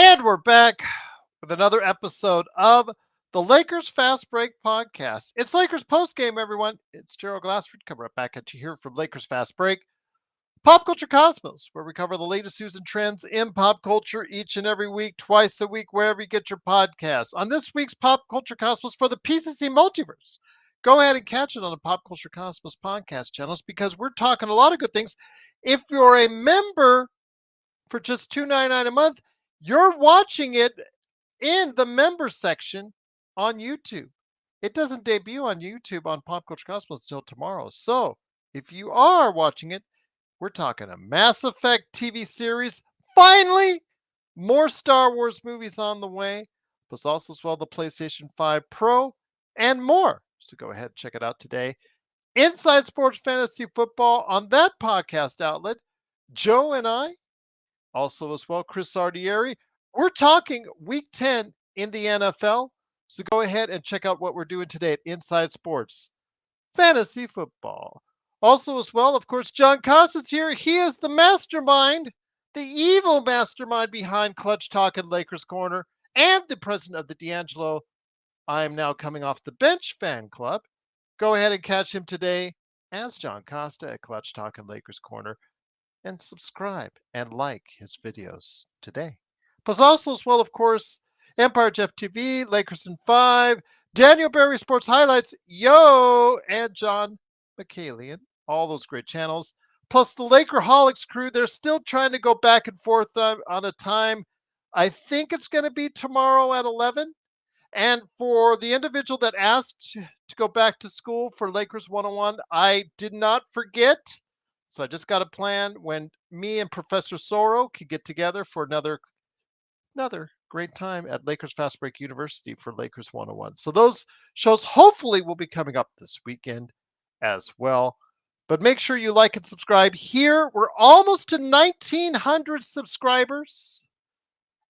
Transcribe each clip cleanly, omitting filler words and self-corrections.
And we're back with another episode of the Lakers Fast Break podcast. It's Lakers Postgame, everyone. It's Gerald Glassford coming right back at you here from Lakers Fast Break, Pop Culture Cosmos, where we cover the latest news and trends in pop culture each and every week, twice a week, wherever you get your podcasts. On this week's Pop Culture Cosmos for the PCC Multiverse, go ahead and catch it on the Pop Culture Cosmos podcast channels because we're talking a lot of good things. If you're a member for just $2.99 a month, you're watching it in the member section on YouTube. It doesn't debut on YouTube on Pop Culture Cosmos until tomorrow. So if you are watching it, we're talking a Mass Effect TV series. Finally, more Star Wars movies on the way, plus also as well the PlayStation 5 Pro and more. So go ahead and check it out today. Inside Sports Fantasy Football on that podcast outlet. Joe and I, also as well, Chris Sardieri. We're talking Week 10 in the NFL. So go ahead and check out what we're doing today at Inside Sports Fantasy Football. Also as well, of course, John Costa's here. He is the mastermind, the evil mastermind behind Clutch Talk and Lakers Corner, and the president of the D'Angelo I Am Now Coming Off the Bench fan club. Go ahead and catch him today as John Costa at Clutch Talk and Lakers Corner, and subscribe and like his videos today. Plus also as well, of course, Empire Jeff TV, Lakers in 5, Daniel Berry Sports Highlights, Yo, and John McCallion. All those great channels. Plus the Lakerholics crew, they're still trying to go back and forth on a time. I think it's going to be tomorrow at 11. And for the individual that asked to go back to school for Lakers 101, I did not forget. So I just got a plan when me and Professor Soro could get together for another great time at Lakers Fast Break University for Lakers 101. So those shows hopefully will be coming up this weekend as well. But make sure you like and subscribe here. We're almost to 1,900 subscribers.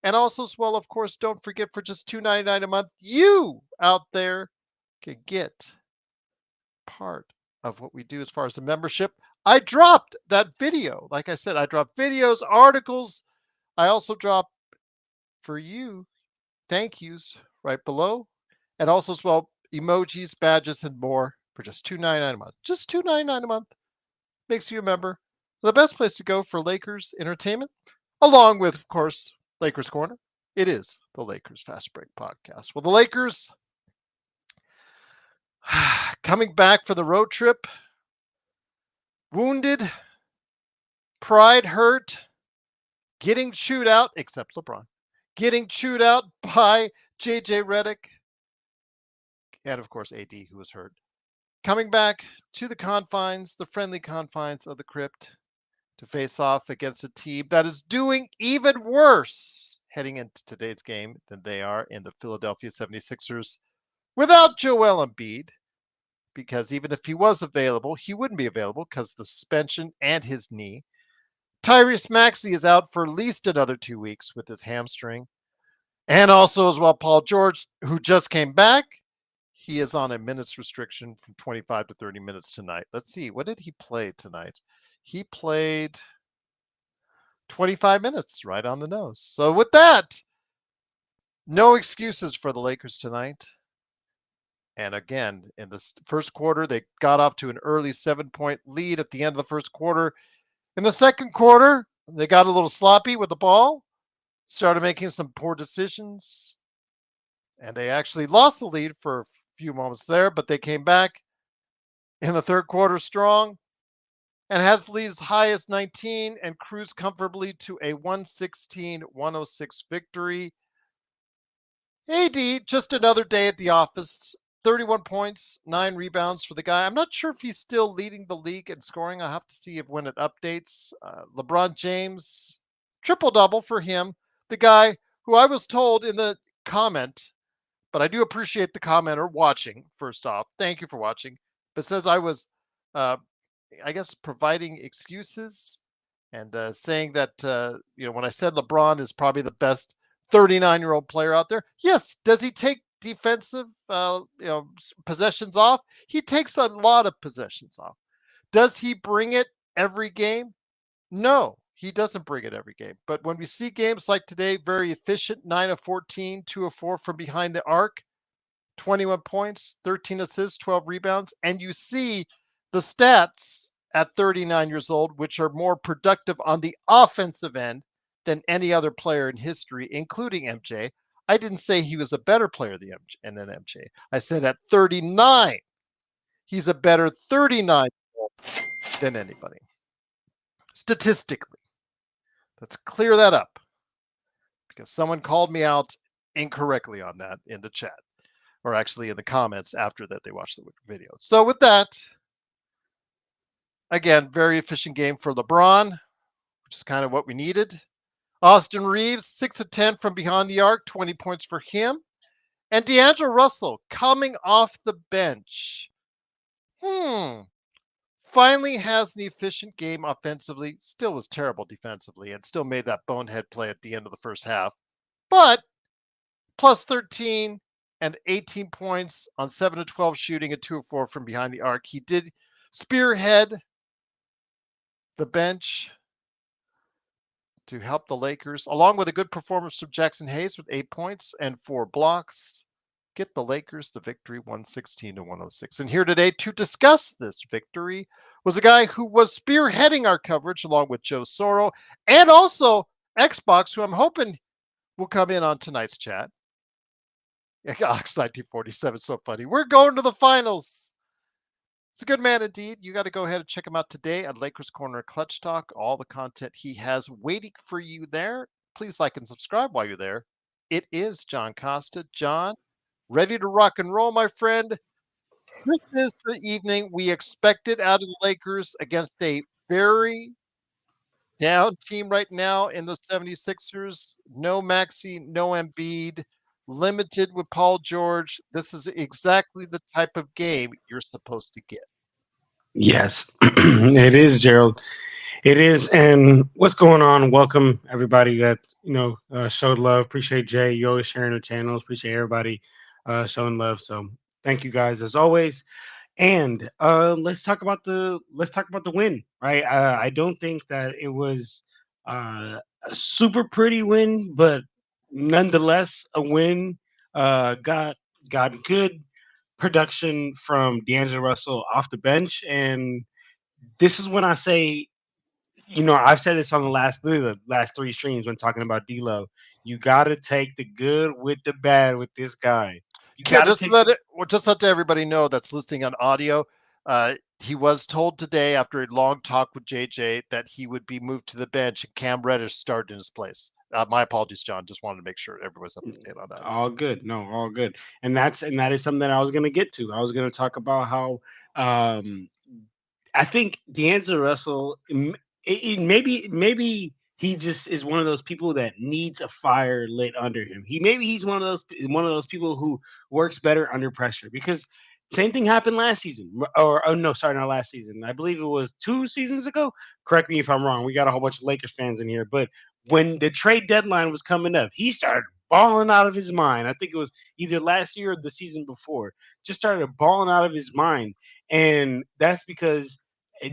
And also as well, of course, don't forget for just $2.99 a month, you out there can get part of what we do as far as the membership. I dropped that video. Like I said, I dropped videos, articles. I also dropped for you thank yous right below. And also as well, emojis, badges, and more for just $2.99 a month. Just $2.99 a month makes you a member. The best place to go for Lakers entertainment, along with, of course, Lakers Corner. It is the Lakers Fast Break podcast. Well, the Lakers coming back for the road trip, wounded, pride hurt, getting chewed out, except LeBron, getting chewed out by JJ Redick, and of course AD, who was hurt. Coming back to the confines, the friendly confines of the Crypt, to face off against a team that is doing even worse heading into today's game than they are in the Philadelphia 76ers without Joel Embiid, because even if he was available, he wouldn't be available because of the suspension and his knee. Tyrese Maxey is out for at least another 2 weeks with his hamstring. And also as well, Paul George, who just came back, he is on a minutes restriction from 25 to 30 minutes tonight. Let's see, what did he play tonight? He played 25 minutes, right on the nose. So with that, no excuses for the Lakers tonight. And again, in the first quarter, they got off to an early 7-point lead at the end of the first quarter. In the second quarter, they got a little sloppy with the ball, started making some poor decisions, and they actually lost the lead for a few moments there, but they came back in the third quarter strong and has the lead as high as 19 and cruised comfortably to a 116-106 victory. AD, just another day at the office. 31 points, 9 rebounds for the guy. I'm not sure if he's still leading the league in scoring. I'll have to see if when it updates. LeBron James, triple-double for him. The guy who I was told in the comment, but I do appreciate the commenter watching, first off. Thank you for watching. But says I was, I guess, providing excuses and saying that, when I said LeBron is probably the best 39-year-old player out there. Yes, does he take defensive, possessions off? He takes a lot of possessions off. Does he bring it every game? No, He doesn't bring it every game. But when we see games like today, very efficient, 9 of 14, 2 of 4 from behind the arc, 21 points, 13 assists, 12 rebounds, and you see the stats at 39 years old, which are more productive on the offensive end than any other player in history, including MJ. I didn't say he was a better player than MJ. I said at 39, he's a better 39 than anybody. Statistically. Let's clear that up because someone called me out incorrectly on that in the chat, or actually in the comments after that they watched the video. So with that, again, very efficient game for LeBron, which is kind of what we needed. Austin Reeves, 6 of 10 from behind the arc, 20 points for him. And D'Angelo Russell coming off the bench. Finally has an efficient game offensively. Still was terrible defensively and still made that bonehead play at the end of the first half. But plus 13 and 18 points on 7 of 12 shooting and 2 of 4 from behind the arc. He did spearhead the bench to help the Lakers, along with a good performance from Jackson Hayes with 8 points and 4 blocks. Get the Lakers the victory, 116-106. And here today to discuss this victory was a guy who was spearheading our coverage along with Joe Soro and also Xbox, who I'm hoping will come in on tonight's chat. Ox 1947, so funny. We're going to the finals. It's a good man indeed. You got to go ahead and check him out today at Lakers Corner Clutch Talk. All the content he has waiting for you there. Please like and subscribe while you're there. It is John Costa. John, ready to rock and roll, my friend. This is the evening we expected out of the Lakers against a very down team right now in the 76ers. No Maxey, no Embiid, limited with Paul George. This is exactly the type of game you're supposed to get. Yes, it is, Gerald. It is. And what's going on? Welcome everybody that showed love. Appreciate Jay. You always sharing the channels. Appreciate everybody showing love. So thank you guys as always. And let's talk about the win, right? I don't think that it was a super pretty win, but nonetheless a win. Got good production from D'Angelo Russell off the bench, and this is when I say, I've said this on the last 3 streams when talking about D'Lo. You got to take the good with the bad with this guy. You got to take just let everybody know that's listening on audio. He was told today after a long talk with JJ that he would be moved to the bench and Cam Reddish started in his place. My apologies, John. Just wanted to make sure everyone's up to date on that. All good. No, all good. And that is something that I was going to get to. I was going to talk about how I think D'Angelo Russell, maybe he just is one of those people that needs a fire lit under him. He's one of those people who works better under pressure, because same thing happened last season, not last season. I believe it was 2 seasons ago. Correct me if I'm wrong. We got a whole bunch of Lakers fans in here, but when the trade deadline was coming up, he started balling out of his mind. I think it was either last year or the season before. Just started balling out of his mind, and that's because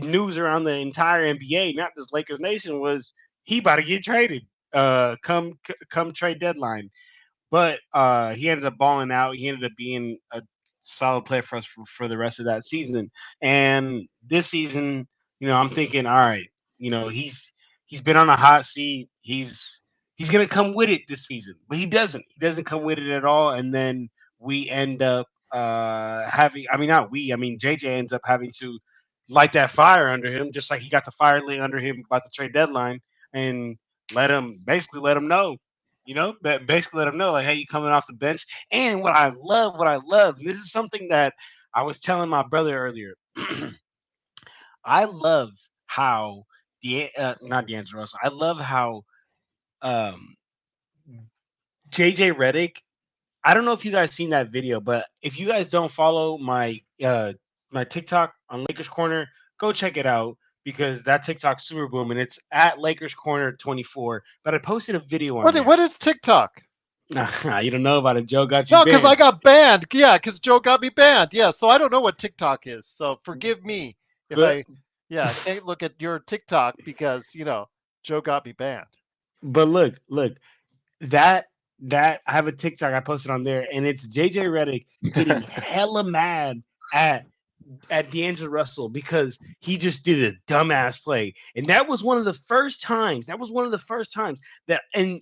news around the entire NBA, not just Lakers Nation, was he about to get traded come trade deadline. But he ended up balling out. He ended up being a solid player for us for the rest of that season. And this season, I'm thinking, all right, he's been on a hot seat. He's gonna come with it this season, but he doesn't. He doesn't come with it at all. And then we end up JJ ends up having to light that fire under him, just like he got the fire lit under him about the trade deadline, and let him know, basically let him know, like, hey, you coming off the bench. And what I love, and this is something that I was telling my brother earlier. I love how not D'Angelo Russell. I love how JJ Redick. I don't know if you guys seen that video, but if you guys don't follow my TikTok on Lakers Corner, go check it out, because that TikTok's super booming. It's at Lakers Corner 24. But I posted a video on there. What is TikTok? You don't know about it. Joe got you banned. No, because I got banned. Yeah, because Joe got me banned. Yeah, so I don't know what TikTok is. So forgive me if I can't look at your TikTok because, Joe got me banned. But look, that that I have a TikTok I posted on there, and it's JJ Redick getting hella mad at D'Angelo Russell because he just did a dumbass play, and that was one of the first times. That was one of the first times that, and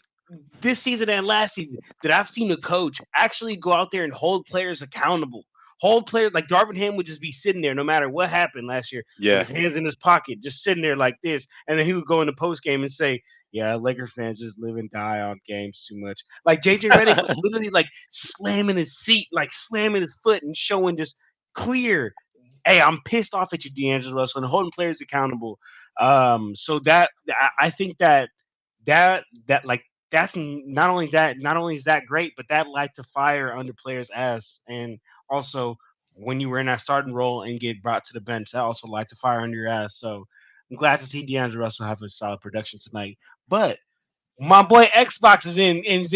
this season and last season, that I've seen a coach actually go out there and hold players accountable. Hold players like Darvin Ham would just be sitting there no matter what happened last year with Yeah. his hands in his pocket, just sitting there like this. And then he would go in the post game and say, "Yeah, Lakers fans just live and die on games too much." Like JJ Redick was literally like slamming his seat, like slamming his foot and showing just clear, "Hey, I'm pissed off at you, D'Angelo Russell," and holding players accountable. So that I think that like that's not only is that great, but that lights a fire under players' ass. And also, when you were in that starting role and get brought to the bench, that also lights a fire under your ass. So I'm glad to see D'Angelo Russell have a solid production tonight. But my boy Xbox is in his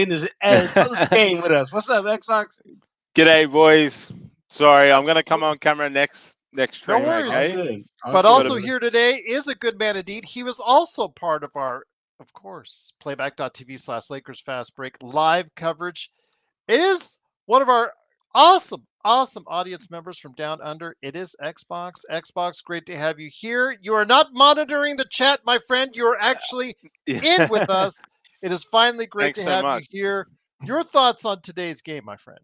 post game with us. What's up, Xbox? G'day, boys. Sorry, I'm gonna come on camera next No stream. worries. All Okay. good. All But good, Got a also brother. here today is a good man indeed. He was also part of our, of course, playback.tv/Lakers Fast Break live coverage. It is one of our awesome audience members from down under. It is Xbox. Xbox, great to have you here. You are not monitoring the chat, my friend. You are actually in with us. It is finally great Thanks to so have you much. here. Your thoughts on today's game, my friend?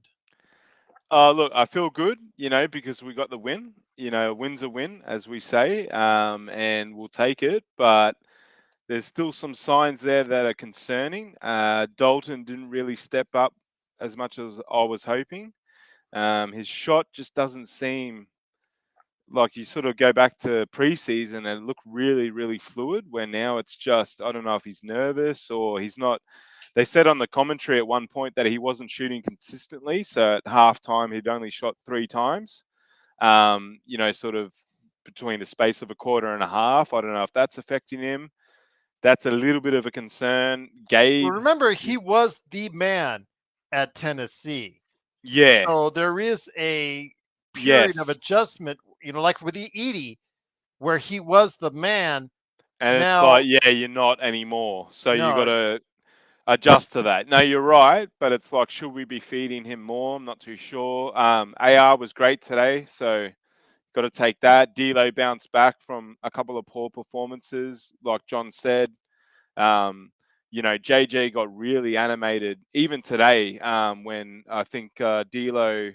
Look, I feel good, because we got the win. A win's a win, as we say, and we'll take it. But there's still some signs there that are concerning. Dalton didn't really step up as much as I was hoping. His shot just doesn't seem like, you sort of go back to preseason and it looked really, really fluid, where now it's just, I don't know if he's nervous or he's not. They said on the commentary at one point that he wasn't shooting consistently. So at halftime, he'd only shot 3 times, sort of between the space of a quarter and a half. I don't know if that's affecting him. That's a little bit of a concern. Well, Gabe, remember, he was the man at Tennessee. yeah, So there is a period of yes. adjustment, like with Edie, where he was the man. And it's Now, like, yeah, you're not anymore. So you got no, to adjust to that. No, you're right, but it's like, should we be feeding him more? I'm not too sure. AR was great today, so got to take that. D'Lo bounced back from a couple of poor performances, like John said. JJ got really animated even today, when I think D'Lo,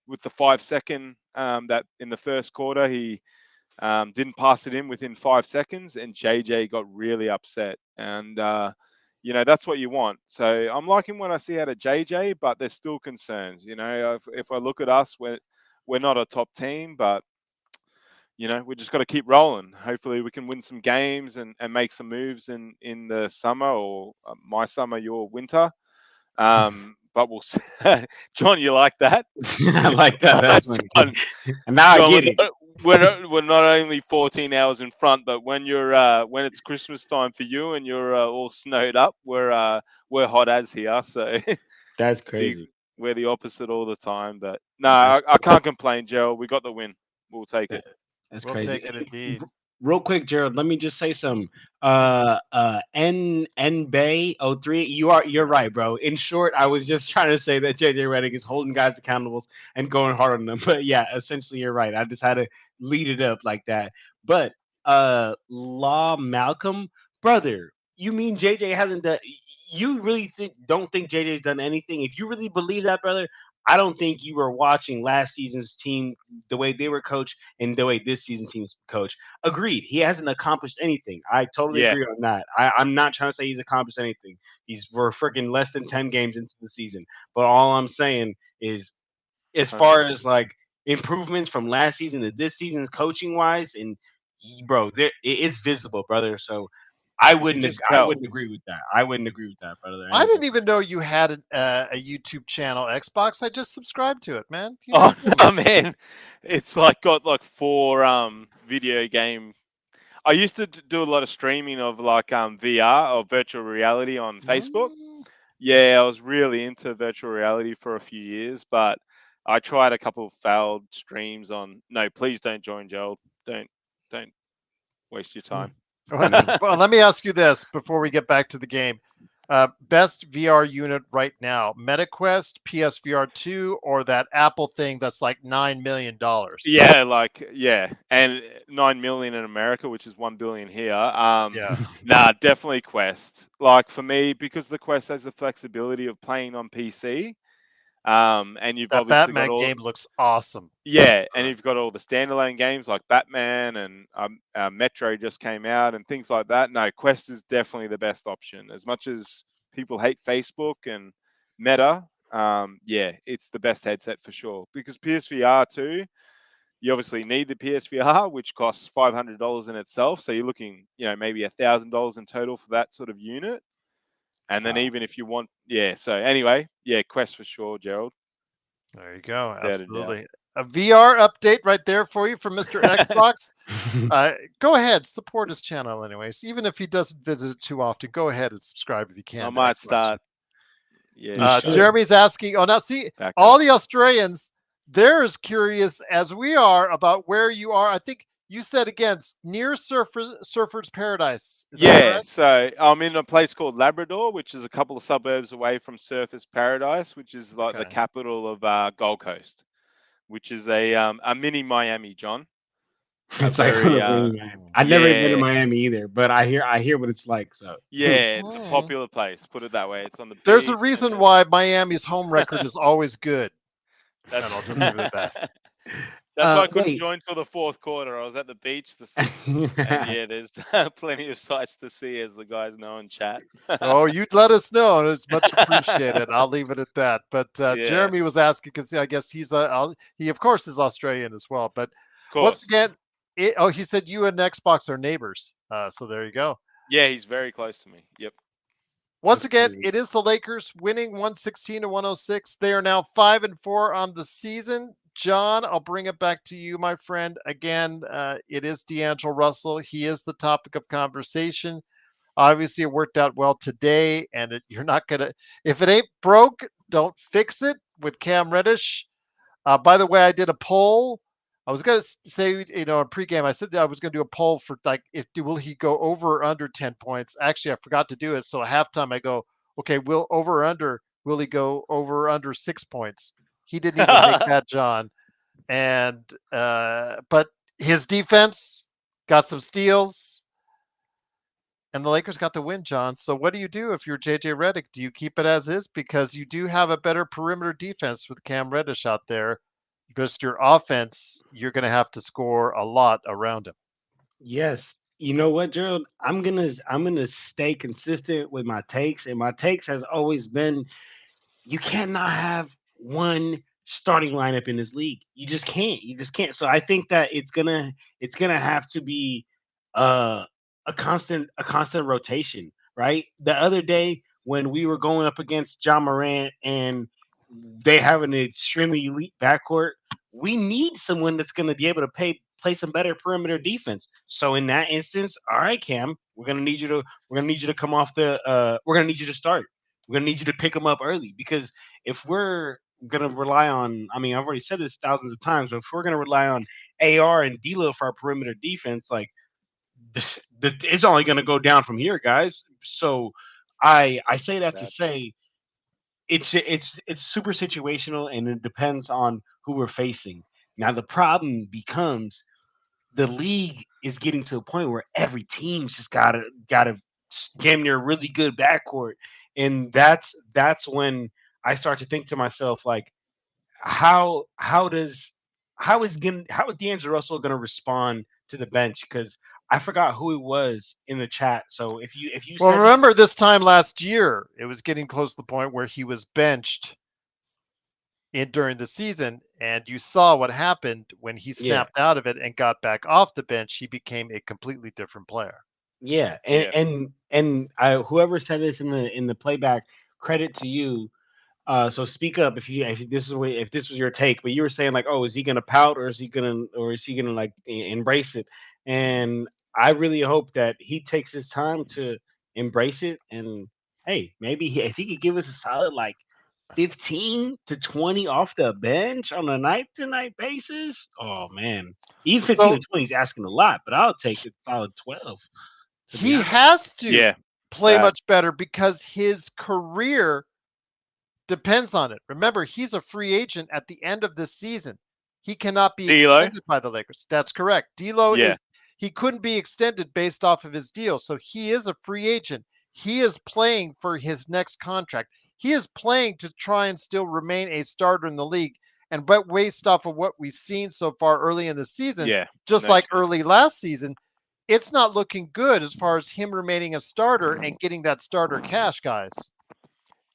with the 5 second, that in the first quarter, he didn't pass it in within 5 seconds, and JJ got really upset. And that's what you want. So I'm liking what I see out of JJ, but there's still concerns. If I look at us, we're not a top team, but we just got to keep rolling. Hopefully, we can win some games and make some moves in the summer, or my summer, your winter. But we'll see. John, you like that? I like that. That's funny. John, And now I John, get it. we're not only 14 hours in front, but when it's Christmas time for you and you're all snowed up, we're hot as here. So That's the, crazy. we're the opposite all the time. But no, That's I can't complain, Gerald. We got the win. We'll take that, it. that's we'll crazy. take it indeed. Real quick, Gerald, let me just say something. N Bay 03, you're right, bro. In short, I was just trying to say that JJ Redick is holding guys accountable and going hard on them. But yeah, essentially you're right. I just had to lead it up like that. But Law Malcolm, brother, you mean JJ hasn't done, you really don't think JJ's done anything? If you really believe that, brother, I don't think you were watching last season's team the way they were coached and the way this season's team's coached. Agreed. He hasn't accomplished anything. I totally Yeah, agree on that. I'm not trying to say he's accomplished anything. We're freaking less than 10 games into the season. But all I'm saying is, as far 100. as like improvements from last season to this season, coaching wise, and bro, it's visible, brother. So You can just I tell. wouldn't agree with that. I wouldn't agree with that, brother. I Anything. didn't even know you had a YouTube channel, Xbox. I just subscribed to it, man. You Oh never told me. no, man, it's like got like 4 video game. I used to do a lot of streaming of like VR or virtual reality on Facebook. Mm. Yeah, I was really into virtual reality for a few years, but I tried a couple of failed streams on. No, please don't join, Joel. Don't waste your time. Well, let me ask you this before we get back to the game. Best VR unit right now, MetaQuest, PSVR 2, or that Apple thing that's like $9 million? Yeah, and 9 million in America, which is 1 billion here. Yeah. Nah, definitely Quest. Like for me, because the Quest has the flexibility of playing on PC, and you've That obviously got Batman all game looks awesome. yeah, and you've got all the standalone games like Batman and Metro just came out and things like that. No, Quest is definitely the best option. As much as people hate Facebook and Meta, yeah, it's the best headset for sure. Because PSVR too, you obviously need the PSVR, which costs $500 in itself. So you're looking, maybe $1,000 in total for that sort of unit. And then even if you want, yeah. So anyway, yeah, Quest for sure, Gerald. There you go. Without a doubt. Absolutely. A VR update right there for you from Mr. Xbox. Go ahead, support his channel anyways. Even if he doesn't visit it too often, go ahead and subscribe if you can. I to might Xbox. start. Yeah, Jeremy's asking, now see, back all up. the Australians, they're as curious as we are about where you are. I think you said again, near Surfer's Paradise. Is that Yeah, correct? so I'm in a place called Labrador, which is a couple of suburbs away from Surfers Paradise, which is like the Okay. capital of Gold Coast, which is a mini Miami, John. A It's like very I've never been to yeah, Miami either, but I hear what it's like. So yeah, it's a Mm. popular place. Put it that way. It's on the There's a beach, and reason there's why Miami's home record is always good. And that's I'll just leave it at that. that's why I couldn't wait. join till the fourth quarter. I was at the beach, and yeah, there's plenty of sights to see, as the guys know in chat. Oh, you'd let us know. And it's much appreciated. I'll leave it at that. But Yeah, Jeremy was asking because I guess he of course is Australian as well. But of once course. again, he said you and Xbox are neighbors. So there you go. Yeah, he's very close to me. Yep. Once That's again, crazy. it is the Lakers winning 116 to 106. They are now 5-4 on the season. John, I'll bring it back to you, my friend. Again, it is D'Angelo Russell. He is the topic of conversation. Obviously, it worked out well today, and you're not gonna. If it ain't broke, don't fix it. With Cam Reddish. By the way, I did a poll. I was gonna say, in pregame, I said that I was gonna do a poll for like, will he go over or under 10 points? Actually, I forgot to do it. So at halftime, I go, okay, will he go over or under 6 points? He didn't even make that, John. And but his defense got some steals, and the Lakers got the win, John. So what do you do if you're JJ Redick? Do you keep it as is because you do have a better perimeter defense with Cam Reddish out there? Just your offense, you're going to have to score a lot around him. Yes. You know what, Gerald? I'm gonna stay consistent with my takes, and my takes has always been you cannot have one starting lineup in this league. You just can't. You just can't. So I think that it's gonna have to be uh, a constant rotation, right? The other day when we were going up against John Morant and they have an extremely elite backcourt, we need someone that's going to be able to play some better perimeter defense. So in that instance, all right, Cam, we're gonna need you to come off the we're gonna need you to start. We're gonna need you to pick them up early because if we're gonna rely on, I mean, I've already said this thousands of times, but if we're gonna rely on AR and D'Lo for our perimeter defense, like it's only gonna go down from here, guys. So I say that to Bad. say it's super situational and it depends on who we're facing. Now the problem becomes the league is getting to a point where every team's just gotta damn near really good backcourt, and that's when I start to think to myself like, how does how is D'Angelo Russell gonna respond to the bench? Because I forgot who it was in the chat. So if you Well, said this, remember this time last year, it was getting close to the point where he was benched during the season, and you saw what happened when he yeah. snapped out of it and got back off the bench. He became a completely different player. Yeah, and Yeah. whoever said this in the playback, credit to you. So speak up if this is if this was your take, but you were saying like, oh, is he gonna pout or is he gonna like embrace it? And I really hope that he takes his time to embrace it. And hey, maybe if he could give us a solid like 15 to 20 off the bench on a night to night basis, oh man, even 15 So to 20 is asking a lot, but I'll take a solid 12. To be He honest, has to Yeah, play that. much better because his career depends on it. Remember, he's a free agent at the end of this season. He cannot be D'Lo. extended by the Lakers. That's correct. D'Lo Yeah, is he couldn't be extended based off of his deal, so he is a free agent. He is playing for his next contract. He is playing to try and still remain a starter in the league. And but based off of what we've seen so far early in the season, yeah, just no like shit. early last season, it's not looking good as far as him remaining a starter and getting that starter cash, guys.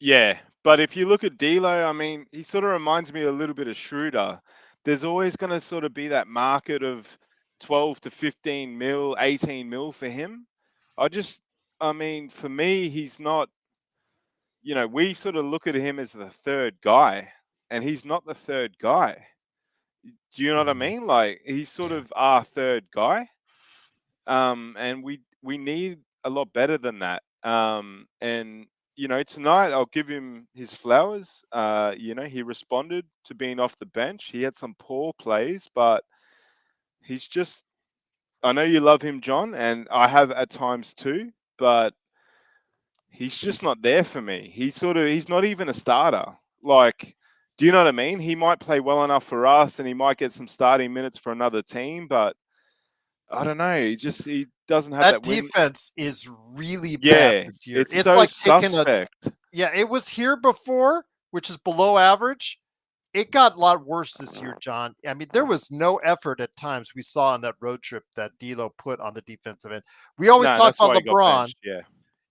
Yeah, but if you look at D'Lo, I mean, he sort of reminds me a little bit of Schroeder. There's always going to sort of be that market of 12 to 15 mil, 18 mil for him. I just, I mean, for me, he's not, we sort of look at him as the third guy, and he's not the third guy. Do you know what I Mhm. mean? Like, he's sort Yeah. of our third guy. And we need a lot better than that. And tonight I'll give him his flowers. He responded to being off the bench. He had some poor plays, but he's just. I know you love him, John, and I have at times too, but he's just not there for me. He's not even a starter. Like, do you know what I mean? He might play well enough for us, and he might get some starting minutes for another team, but I don't know. He doesn't have That that win. defense is really bad Yeah, this year. it's It's so like taking a suspect. yeah, it was here before, which is below average. It got a lot worse this year, John. I mean, there was no effort at times we saw on that road trip that D'Lo put on the defensive end. We always No, and talk that's about why he got LeBron. benched. Yeah,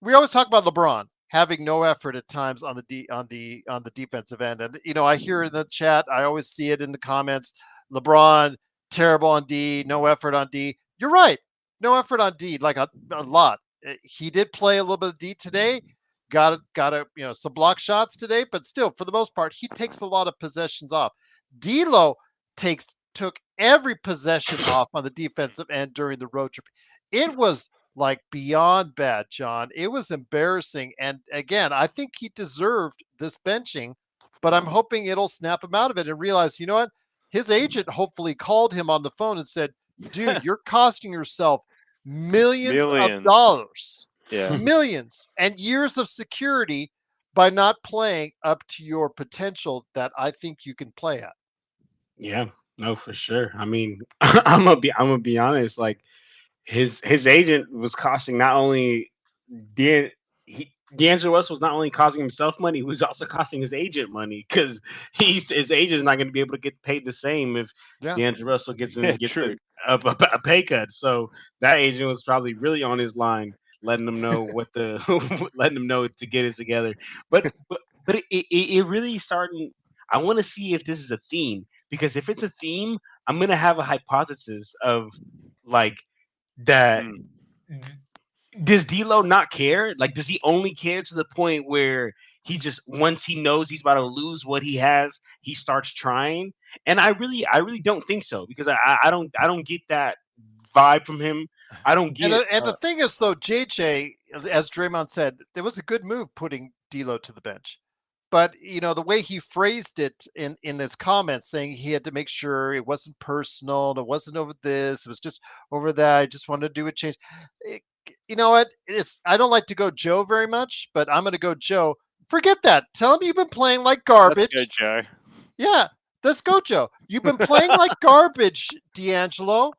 We always talk about LeBron having no effort at times on the defensive end. And I hear in the chat, I always see it in the comments. LeBron terrible on D, no effort on D. You're right, no effort on D, like a lot. He did play a little bit of D today. Got a some block shots today, but still, for the most part, he takes a lot of possessions off. D'Lo took every possession off on the defensive end during the road trip. It was like beyond bad, John. It was embarrassing. And again, I think he deserved this benching, but I'm hoping it'll snap him out of it and realize, you know what? His agent hopefully called him on the phone and said, dude, you're costing yourself millions of millions. dollars, Yeah, millions, and years of security by not playing up to your potential that I think you can play at. Yeah, no, for sure. I mean, I'm gonna be honest. Like his agent was costing not only D'Angelo Russell was not only costing himself money, he was also costing his agent money because his agent's not going to be able to get paid the same if Yeah. D'Angelo Russell gets yeah, in gets true. a pay cut. So that agent was probably really on his line, letting him know letting him know to get it together. But it really starting. I want to see if this is a theme because if it's a theme, I'm gonna have a hypothesis of like that Mm. does D'Lo not care? Like, does he only care to the point where he just once he knows he's about to lose what he has, he starts trying? And I really don't think so because I don't get that vibe from him. I don't And get. the thing is, though, JJ, as Draymond said, it was a good move putting D'Lo to the bench. But the way he phrased it in his comments, saying he had to make sure it wasn't personal, it wasn't over this, it was just over that. I just wanted to do a change. It, you know what? I don't like to go Joe very much, but I'm going to go Joe. Forget that. Tell him you've been playing like Let's go, garbage. Joe. Yeah, let's go, Joe. You've been playing like garbage, D'Angelo.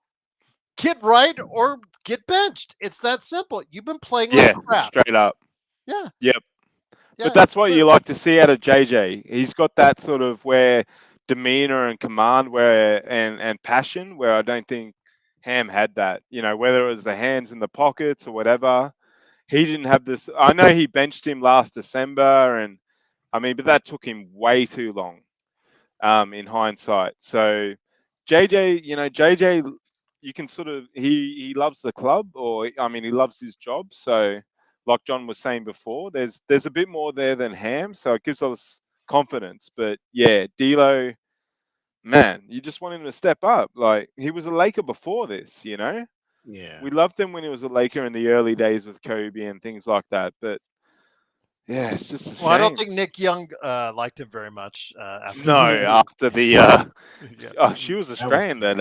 Get right or get benched. It's that simple. You've been playing like Yeah, crap. straight up. Yeah, Yep. But yeah. that's what you like to see out of JJ. He's got that sort of where demeanor and command and passion where I don't think Ham had that. Whether it was the hands in the pockets or whatever, he didn't have this. I know he benched him last December, and I mean, but that took him way too long. In hindsight. So JJ, you can sort of he loves the club, or I mean, he loves his job. So, like John was saying before, there's a bit more there than Ham, so it gives us confidence. But yeah, D'Lo, man, you just want him to step up. Like he was a Laker before this. Yeah. We loved him when he was a Laker in the early days with Kobe and things like that. But Yeah, it's just a Well, I don't shame. think Nick Young liked him very much after No, the move. after the Yeah. oh, she was That was Australian, that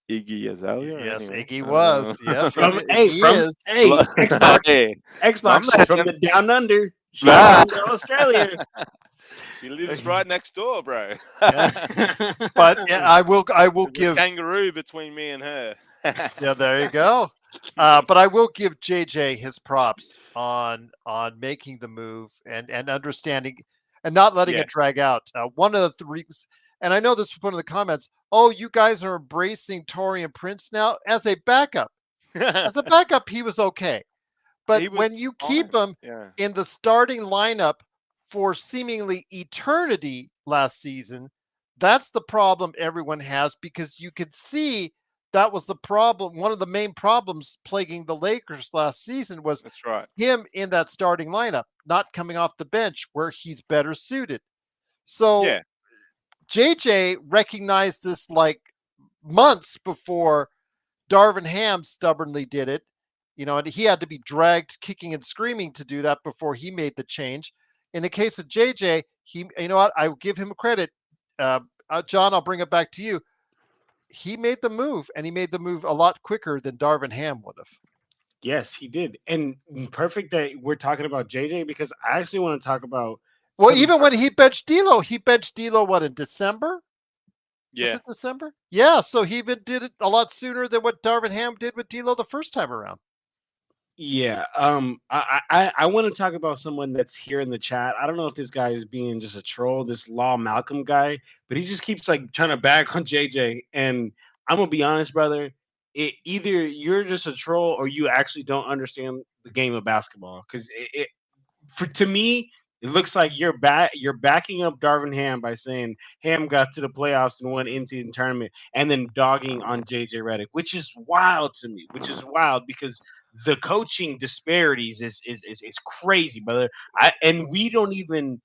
Iggy Azalea. Yes, Anyway, Iggy was. Yep, from Iggy is. Xbox hey, my Xbox from man. the down under. She was Nah. from Australia. She lives right next door, bro. But yeah, I will There's a give. kangaroo between me and her. Yeah, there you go. But I will give JJ his props on making the move and understanding and not letting Yeah. it drag out. One of the three, and I know this was one of the comments. Oh, you guys are embracing Torian Prince now as a backup. As a backup, he was okay. But He was when you keep fine. him Yeah. in the starting lineup for seemingly eternity last season, that's the problem everyone has because you could see that was the problem. One of the main problems plaguing the Lakers last season was That's right. him in that starting lineup, not coming off the bench where he's better suited. So Yeah. JJ recognized this like months before Darvin Ham stubbornly did it, and he had to be dragged kicking and screaming to do that before he made the change. In the case of JJ, what? I give him credit. John, I'll bring it back to you. He made the move, and he made the move a lot quicker than Darvin Ham would have. Yes, he did. And perfect that we're talking about JJ because I actually want to talk about Well, some. even when he benched D'Lo, what, in December? Was Yeah. it December? Yeah, so he even did it a lot sooner than what Darvin Ham did with D'Lo the first time around. Yeah, I want to talk about someone that's here in the chat. I don't know if this guy is being just a troll, this Law Malcolm guy, but he just keeps like trying to bag on JJ. And I'm gonna be honest, brother. Either you're just a troll or you actually don't understand the game of basketball. Because for to me, it looks like you're backing up Darvin Ham by saying Ham got to the playoffs and won in-season tournament, and then dogging on JJ Redick, which is wild to me. Which is wild because the coaching disparities is crazy, brother. And we don't even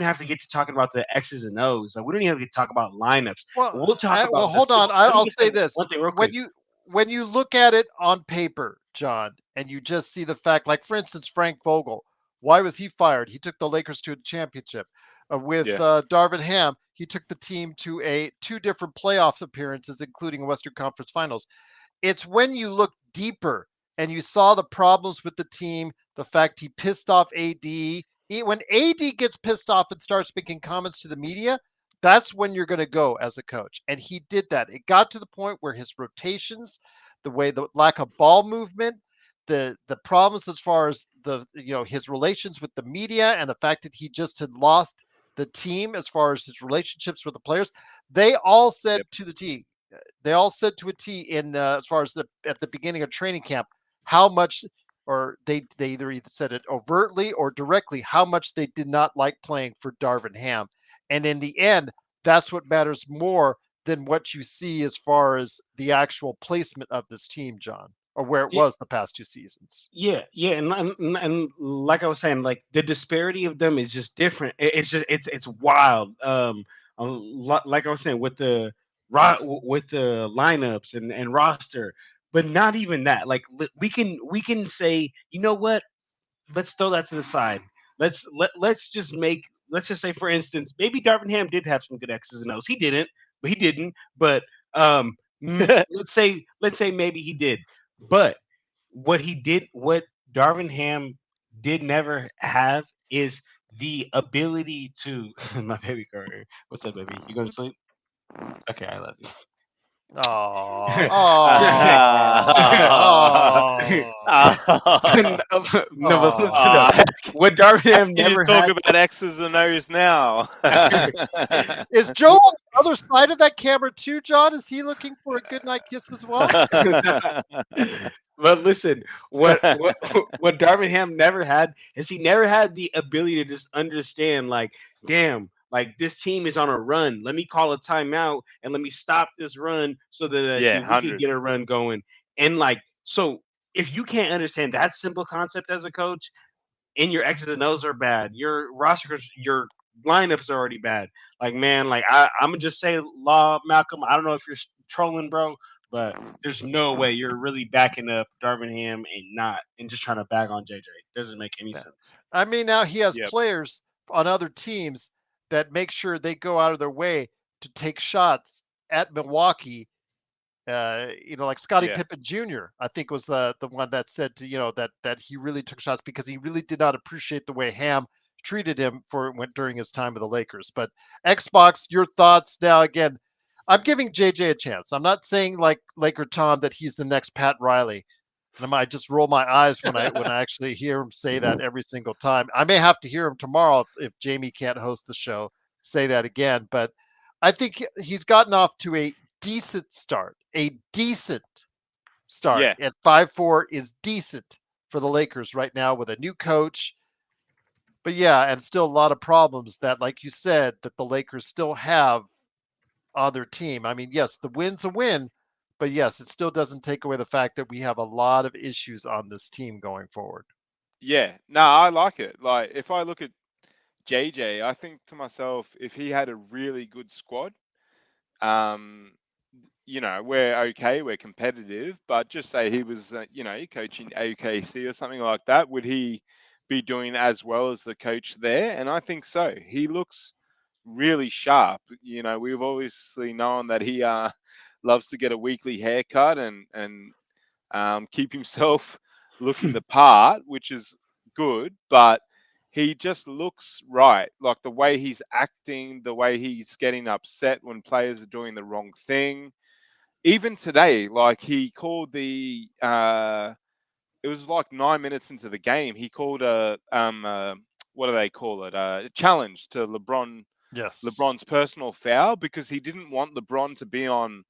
have to get to talking about the X's and O's. Like we don't even have to talk about lineups. Well, We'll talk well, about the hold on. simple. Let me I'll just say say this: one thing real when quick. you look at it on paper, John, and you just see the fact, like for instance, Frank Vogel. Why was he fired? He took the Lakers to a championship. With Yeah. Darvin Ham, he took the team to two different playoff appearances, including Western Conference Finals. It's when you look deeper and you saw the problems with the team, the fact he pissed off AD. When AD gets pissed off and starts making comments to the media, that's when you're going to go as a coach. And he did that. It got to the point where his rotations, the lack of ball movement, the problems as far as his relations with the media and the fact that he just had lost the team as far as his relationships with the players, they all said Yep. to the T. They all said to a T in as far as at the beginning of training camp how much, or they either said it overtly or directly, how much they did not like playing for Darvin Ham. And in the end, that's what matters more than what you see as far as the actual placement of this team, John, or where it was the past two seasons. Yeah, and like I was saying, like the disparity of them is just different. It's just it's wild. Like I was saying with the with the lineups and roster, but not even that. Like we can say, you know what? Let's throw that to the side. Let's just say, for instance, maybe Darvin Ham did have some good X's and O's. He didn't, but he didn't. But let's say maybe he did. But what Darvin Ham did never have is the ability to my baby Carter. What's up, baby? You going to sleep? Okay, I love you. Oh, no, but listen up. Ah, What Darvin Ham you never talk had. about X's and O's now. Is Joe on the other side of that camera too, John? Is he looking for a goodnight kiss as well? But listen, what Darvin Ham never had is he never had the ability to just understand, like, damn, like this team is on a run. Let me call a timeout and let me stop this run so that Yeah, we can 100. get a run going. And like, so if you can't understand that simple concept as a coach, and your X's and O's are bad. Your rosters, your lineups are already bad. Like man, like I'm gonna just say, Law Malcolm. I don't know if you're trolling, bro, But there's no way you're really backing up Darvin Ham and just trying to bag on JJ. Doesn't make any Yeah. sense. I mean, now he has Yep. players on other teams that make sure they go out of their way to take shots at Milwaukee. Like Scottie Yeah. Pippen Jr. I think was the one that said that he really took shots because he really did not appreciate the way Ham treated him during his time with the Lakers. But Xbox, your thoughts now? Again, I'm giving JJ a chance. I'm not saying like Laker Tom that he's the next Pat Riley. And I might just roll my eyes when I actually hear him say that every single time. I may have to hear him tomorrow if Jamie can't host the show, say that again. But I think he's gotten off to a decent start. A decent start Yeah. at 5-4 is decent for the Lakers right now with a new coach. But yeah, and still a lot of problems that, like you said, that the Lakers still have on their team. I mean, yes, the win's a win, but yes, it still doesn't take away the fact that we have a lot of issues on this team going forward. Yeah. No, I like it. Like if I look at JJ, I think to myself, if he had a really good squad, um, we're okay, we're competitive, but just say he was, coaching AKC or something like that, would he be doing as well as the coach there? And I think so. He looks really sharp. We've obviously known that he loves to get a weekly haircut and keep himself looking the part, which is good, but he just looks right. Like the way he's acting, the way he's getting upset when players are doing the wrong thing. Even today, like he called it was like 9 minutes into the game, he called what do they call it? A challenge to Yes. LeBron's personal foul because he didn't want LeBron to be on,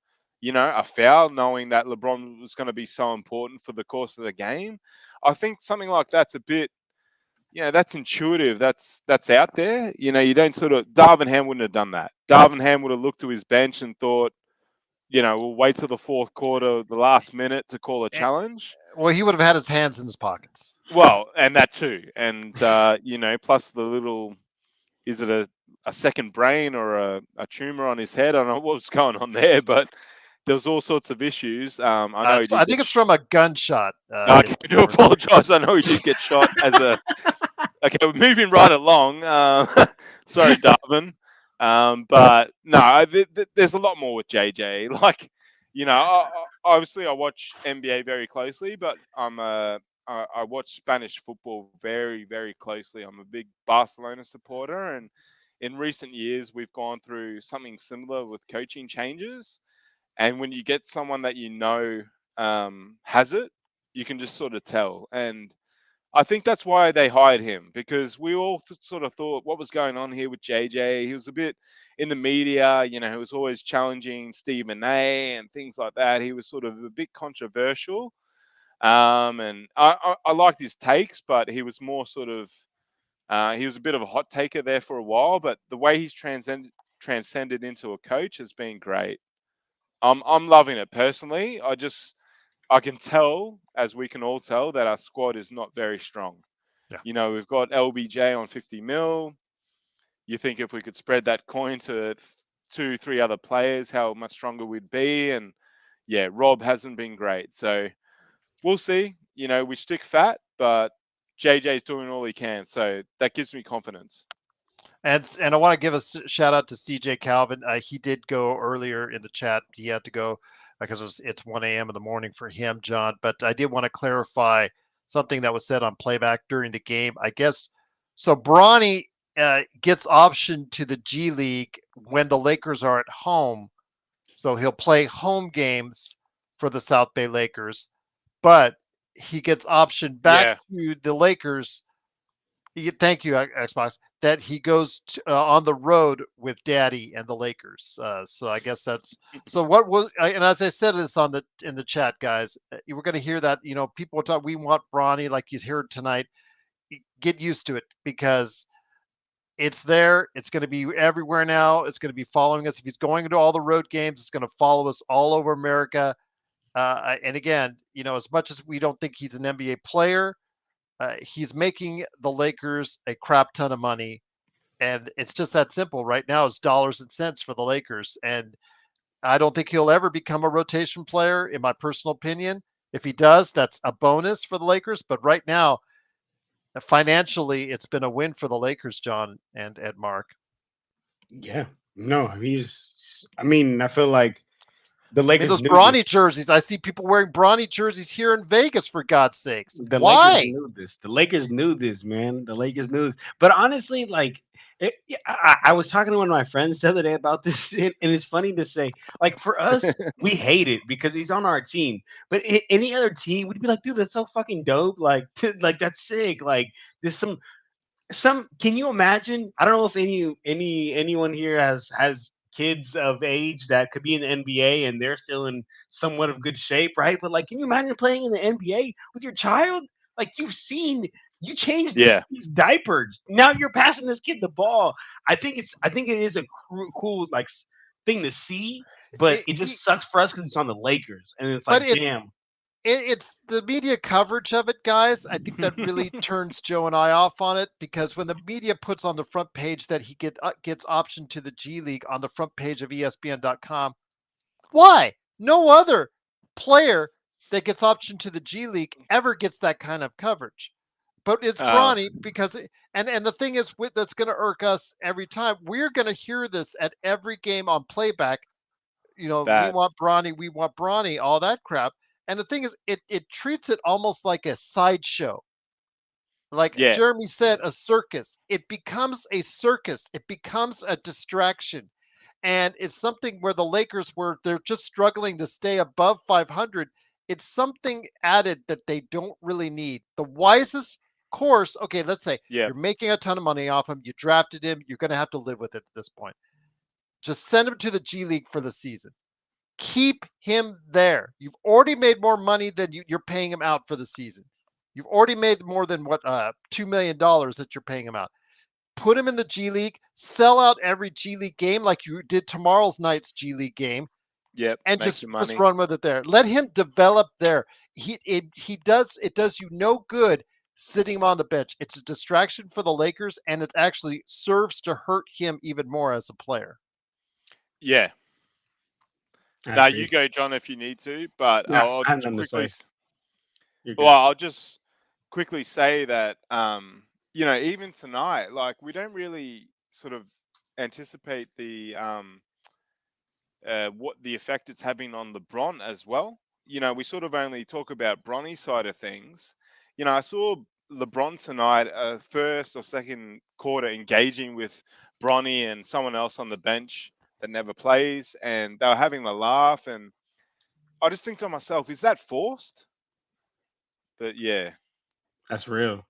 a foul, knowing that LeBron was going to be so important for the course of the game. I think something like that's a bit, that's intuitive. That's out there. You don't sort of. Darvin Ham wouldn't have done that. Darvin Ham would have looked to his bench and thought, we'll wait till the fourth quarter, the last minute to call a Eh, challenge. Well, he would have had his hands in his pockets. Well, and that too, and plus the little, is it a second brain or a tumor on his head? I don't know what was going on there, but there was all sorts of issues. I know he I did think get. it's from a gunshot. Okay, I do apologise. I know he did get shot as a. Okay, we're moving right along. Sorry, Darvin. But no, there's a lot more with JJ. Like, obviously I watch NBA very closely, but I watch Spanish football very, very closely. I'm a big Barcelona supporter, and in recent years we've gone through something similar with coaching changes. And when you get someone that has it, you can just sort of tell. And I think that's why they hired him, because we all sort of thought, what was going on here with JJ? He was a bit in the media, he was always challenging Stephen A and things like that. He was sort of a bit controversial. And I liked his takes, but he was more sort of, he was a bit of a hot taker there for a while. But the way he's transcended into a coach has been great. I'm loving it personally. I can tell, as we can all tell, that our squad is not very strong. Yeah. We've got LBJ on 50 mil. You think if we could spread that coin to 2, 3 other players, how much stronger we'd be. And yeah, Rob hasn't been great. So we'll see. We stick fat, but JJ's doing all he can. So that gives me confidence. And I want to give a shout out to CJ Calvin. He did go earlier in the chat. He had to go because it's 1 a.m. in the morning for him, John. But I did want to clarify something that was said on playback during the game. I guess so. Bronny gets optioned to the G League when the Lakers are at home, so he'll play home games for the South Bay Lakers, but he gets optioned back Yeah. to the Lakers. Thank you, Xbox. That he goes on the road with Daddy and the Lakers. So I guess that's so. What was and as I said this in the chat, guys, you were going to hear that. People talk. We want Bronny, like you heard tonight. Get used to it because it's there. It's going to be everywhere now. It's going to be following us. If he's going into all the road games, it's going to follow us all over America. And again, as much as we don't think he's an NBA player, he's making the Lakers a crap ton of money. And it's just that simple right now. It's dollars and cents for the Lakers. And I don't think he'll ever become a rotation player, in my personal opinion. If he does, that's a bonus for the Lakers. But right now, financially, it's been a win for the Lakers, John and Mark. Yeah. No, I mean, I feel like the I mean, Lakers those knew this. Bronny jerseys. I see people wearing Bronny jerseys here in Vegas, for God's sakes. The Lakers Why? knew this. The Lakers knew this, man. The Lakers knew this. But honestly, like, yeah, I was talking to one of my friends the other day about this, and it's funny to say, like, for us, we hate it because he's on our team. But any other team, we'd be like, dude, that's so fucking dope. Like, like that's sick. Like, there's some. Can you imagine? I don't know if anyone here has kids of age that could be in the NBA and they're still in somewhat of good shape, right? But like, can you imagine playing in the NBA with your child? Like, you changed Yeah. these diapers. Now you're passing this kid the ball. I think it is a cool like thing to see, but It, it just sucks for us because it's on the Lakers, and it's but like, damn. it's the media coverage of it, guys. I think that really turns Joe and I off on it, because when the media puts on the front page that he gets optioned to the G League on the front page of ESPN.com, why? No other player that gets optioned to the G League ever gets that kind of coverage. But it's Uh, Bronny and the thing is, that's going to irk us every time. We're going to hear this at every game on playback. We that. want Bronny, all that crap. And the thing is, it treats it almost like a sideshow. Like Yeah. Jeremy said, a circus. It becomes a circus. It becomes a distraction. And it's something where the Lakers they're just struggling to stay above 500. It's something added that they don't really need. The wisest course, okay, let's say Yeah. you're making a ton of money off him. You drafted him. You're going to have to live with it at this point. Just send him to the G League for the season. Keep him there. You've already made more money than you're paying him out for the season. You've already made more than what $2 million that you're paying him out. Put him in the G League. Sell out every G League game like you did tomorrow's night's G League game, Yep. and Make just your just money. run with it there. Let him develop there. He does it does you no good sitting him on the bench. It's a distraction for the Lakers, and it actually serves to hurt him even more as a player. Yeah. I Now you agree. go, John, if you need to. But Yeah, I'll I have just nothing to quickly. say. You're Well, good. I'll just quickly say that even tonight, like we don't really sort of anticipate the what the effect it's having on LeBron as well. We sort of only talk about Bronny's side of things. I saw LeBron tonight, first or second quarter, engaging with Bronny and someone else on the bench that never plays, and they were having a laugh. And I just think to myself, is that forced? But yeah, That's real.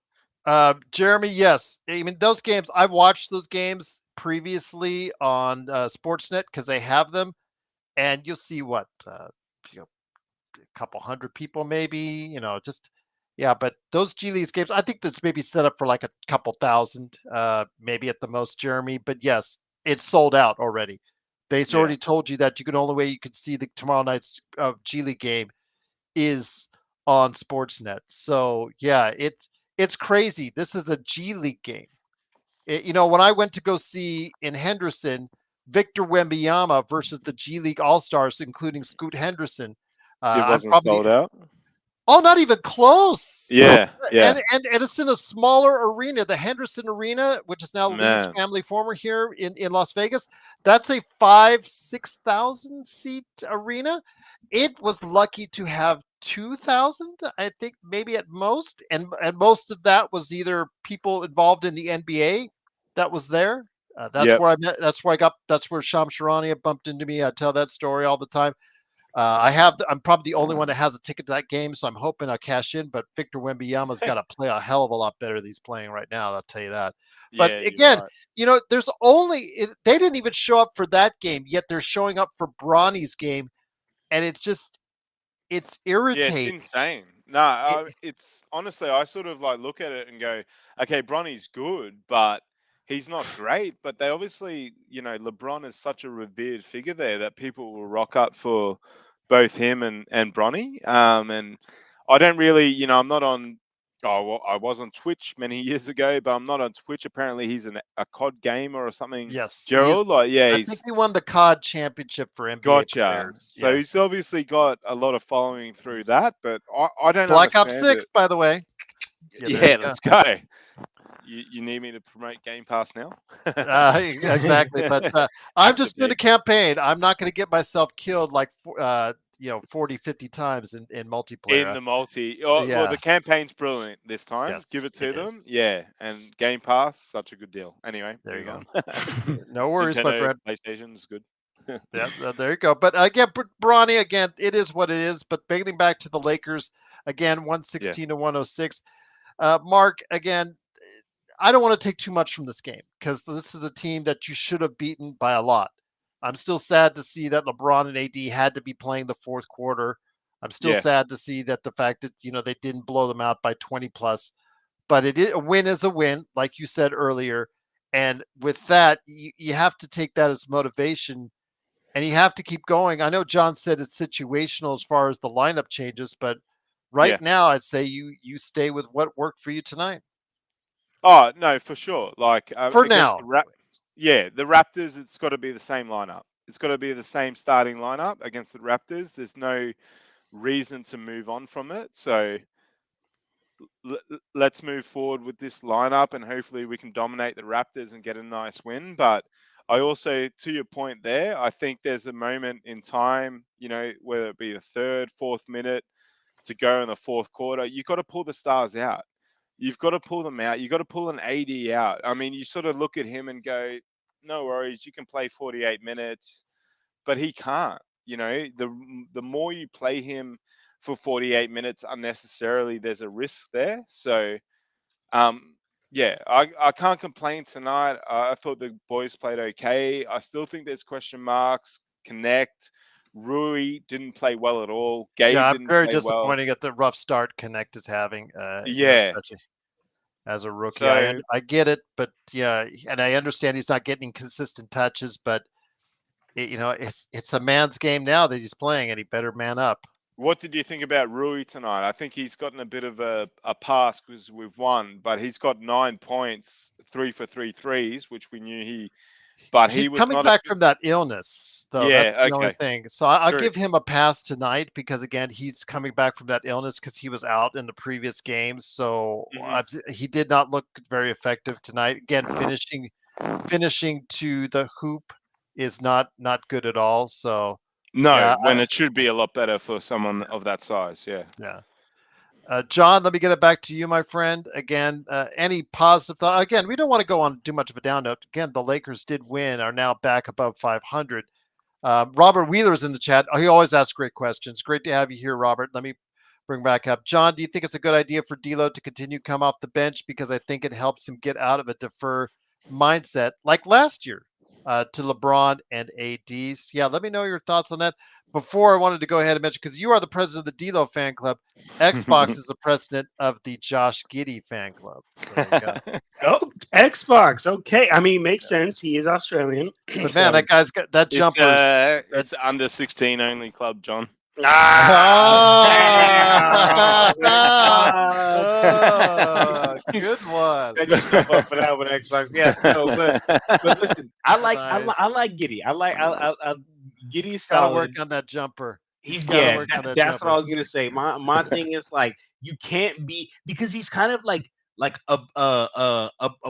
Jeremy, yes. I mean, those games, I've watched those games previously on Sportsnet because they have them, and you'll see what, you know, a couple hundred people, maybe, just, yeah. But those G League games, I think that's maybe set up for like a couple thousand, maybe at the most, Jeremy. But yes, it's sold out already. They've yeah, already told you that only way you could see the tomorrow night's G League game is on Sportsnet. So yeah, it's crazy. This is a G League game. When I went to go see in Henderson, Victor Wembanyama versus the G League All Stars, including Scoot Henderson. it I'm wasn't probably sold out. not even close. Yeah, yeah, And it's in a smaller arena, the Henderson Arena, which is now Lee's man, family former here in Las Vegas. That's a 5,000-6,000 seat arena. It was lucky to have 2,000, I think, maybe at most, and most of that was either people involved in the NBA that was there. That's yep, where I met. That's where Sham Sharania bumped into me. I tell that story all the time. I'm probably the only one that has a ticket to that game, so I'm hoping I cash in. But Victor Wembanyama's got to play a hell of a lot better than he's playing right now. I'll tell you that. But yeah, you're again, right. they didn't even show up for that game, yet they're showing up for Bronny's game, and it's Yeah, it's irritating. insane. No, It, it's honestly, I sort of like look at it and go, okay, Bronny's good, but he's not great. But they obviously, LeBron is such a revered figure there that people will rock up for both him and Bronny. And I don't really, I'm not on Oh, well, I was on Twitch many years ago, but I'm not on Twitch. Apparently, he's a COD gamer or something. Yes, Gerald, like, yeah, I think he's he won the COD championship for NBA gotcha. players. So Yeah, he's obviously got a lot of following through that, but I don't Black Ops understand it. 6, by the way. Yeah, there you Yeah, go. let's go. You need me to promote Game Pass now? Exactly. But I'm Have to just doing be. a campaign. I'm not going to get myself killed like 40, 50 times in In multiplayer. the multi. Oh, well, the Yes, campaign's brilliant this time. Give yes, it it to them. is. Yeah, and Game Pass, such a good deal. Anyway, There you moving go. on. No worries, my Nintendo, friend. PlayStation is good. Yeah, there you go. But again, Bronny, again, it is what it is. But getting back to the Lakers, again, Yeah, 116 to 106. Mark, again, I don't want to take too much from this game because this is a team that you should have beaten by a lot. I'm still sad to see that LeBron and AD had to be playing the fourth quarter. I'm still yeah, sad to see that the fact that they didn't blow them out by 20 plus. But a win is a win, like you said earlier. And with that, you have to take that as motivation and you have to keep going. I know John said it's situational as far as the lineup changes, but right yeah. now I'd say you stay with what worked for you tonight. Oh no, for sure. Like For against now, the yeah, the Raptors, it's got to be the same lineup. It's got to be the same starting lineup against the Raptors. There's no reason to move on from it. So let's move forward with this lineup and hopefully we can dominate the Raptors and get a nice win. But I also, to your point there, I think there's a moment in time, whether it be the third, fourth minute to go in the fourth quarter, you've got to pull the stars out. You've got to pull them out. You've got to pull an AD out. I mean, you sort of look at him and go, no worries, you can play 48 minutes, but he can't. The more you play him for 48 minutes unnecessarily, there's a risk there. So, yeah, I can't complain tonight. I thought the boys played okay. I still think there's question marks. Connect. Rui didn't play well at all. yeah, Gabe I'm didn't very play well. disappointed at the rough start Connect is having. Yeah. Especially as a rookie. So I get it, but yeah, and I understand he's not getting consistent touches, but it's a man's game now that he's playing, and he better man up. what did you think about Rui tonight? I think he's gotten a bit of a pass because we've won, but he's got 9 points, 3 for 3 threes, which we knew but He's he was coming not back from that illness, though. That's yeah, the only okay, thing. So I'll true. give him a pass tonight because again, he's coming back from that illness because he was out in the previous game. So Hmm. he did not look very effective tonight. Again, finishing to the hoop is not good at all. So No, yeah, when it should be a lot better for someone of that size. Yeah. yeah. John, let me get it back to you, my friend. Again, any positive thought? Again, we don't want to go on too much of a down note. Again, the Lakers did win, are now back above 500. Robert Wheeler's in the chat. Oh, he always asks great questions. Great to have you here, Robert. Let me bring back up. John, do you think it's a good idea for D'Lo to continue come off the bench because I think it helps him get out of a defer mindset like last year to LeBron and AD? Yeah, let me know your thoughts on that. Before I wanted to go ahead and mention because you are the president of the D'Lo fan club. Xbox is the president of the Josh Giddey fan club. There you go. Oh, Xbox. Okay. I mean, makes sense. He is Australian. But man, So that guy's got that jumper's. It's under 16 only club, John. ah, Oh, good one. Set yourself up for that with Xbox. Yes, no, but listen, Nice. I like Giddy. Giddy's Got to work solid. on that jumper. He's He's got to yeah, work on that that's what I jumper. was gonna say. My thing is like you can't be because he's kind of like a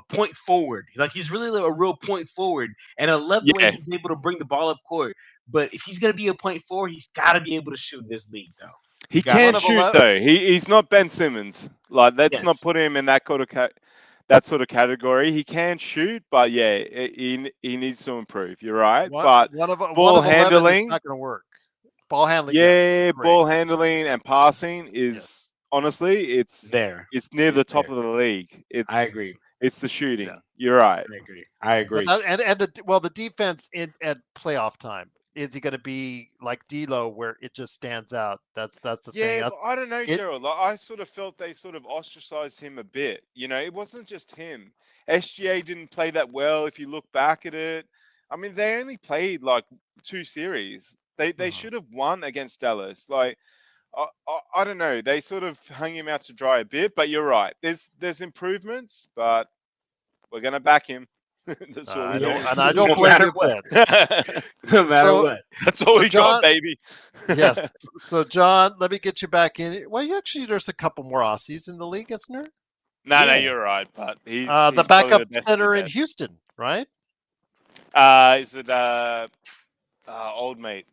point forward. Like he's really like a real point forward, and I love the way Yeah, he's able to bring the ball up court. But if he's gonna be a point forward, he's got to be able to shoot in this league, though. he He's got can One to. of shoot 11. though. He's not Ben Simmons. Like let's not Yes. put him in that that sort of category. He can shoot, but yeah, he needs to improve. You're right, One but one ball of 11 is handling, not going to work. Ball handling, yes, yeah, great. ball handling and passing Yes, is honestly There. it's near He's the top there. of the league. I agree. It's the yeah. shooting. You're right. I agree. I But agree. that and the defense in at playoff time is he going to be like D'Lo where it just stands out? That's the thing. Yeah, but I don't know, It Gerald. Like, I sort of felt they sort of ostracized him a bit. It wasn't just him. SGA didn't play that well. If you look back at it, I mean, they only played like 2 series. They Mhm. should have won against Dallas. Like, I don't know. They sort of hung him out to dry a bit, but you're right. There's improvements, but we're gonna back him. That's what I we're don't, doing. and I don't No blame matter you a what. bit. No matter So, what. That's all so we John, got, baby. yes. So John, let me get you back in. Well, actually, there's a couple more Aussies in the league, isn't there? No, Yeah. you're right. But he's The probably backup the best of the center in best. Houston, right? Is it old mate?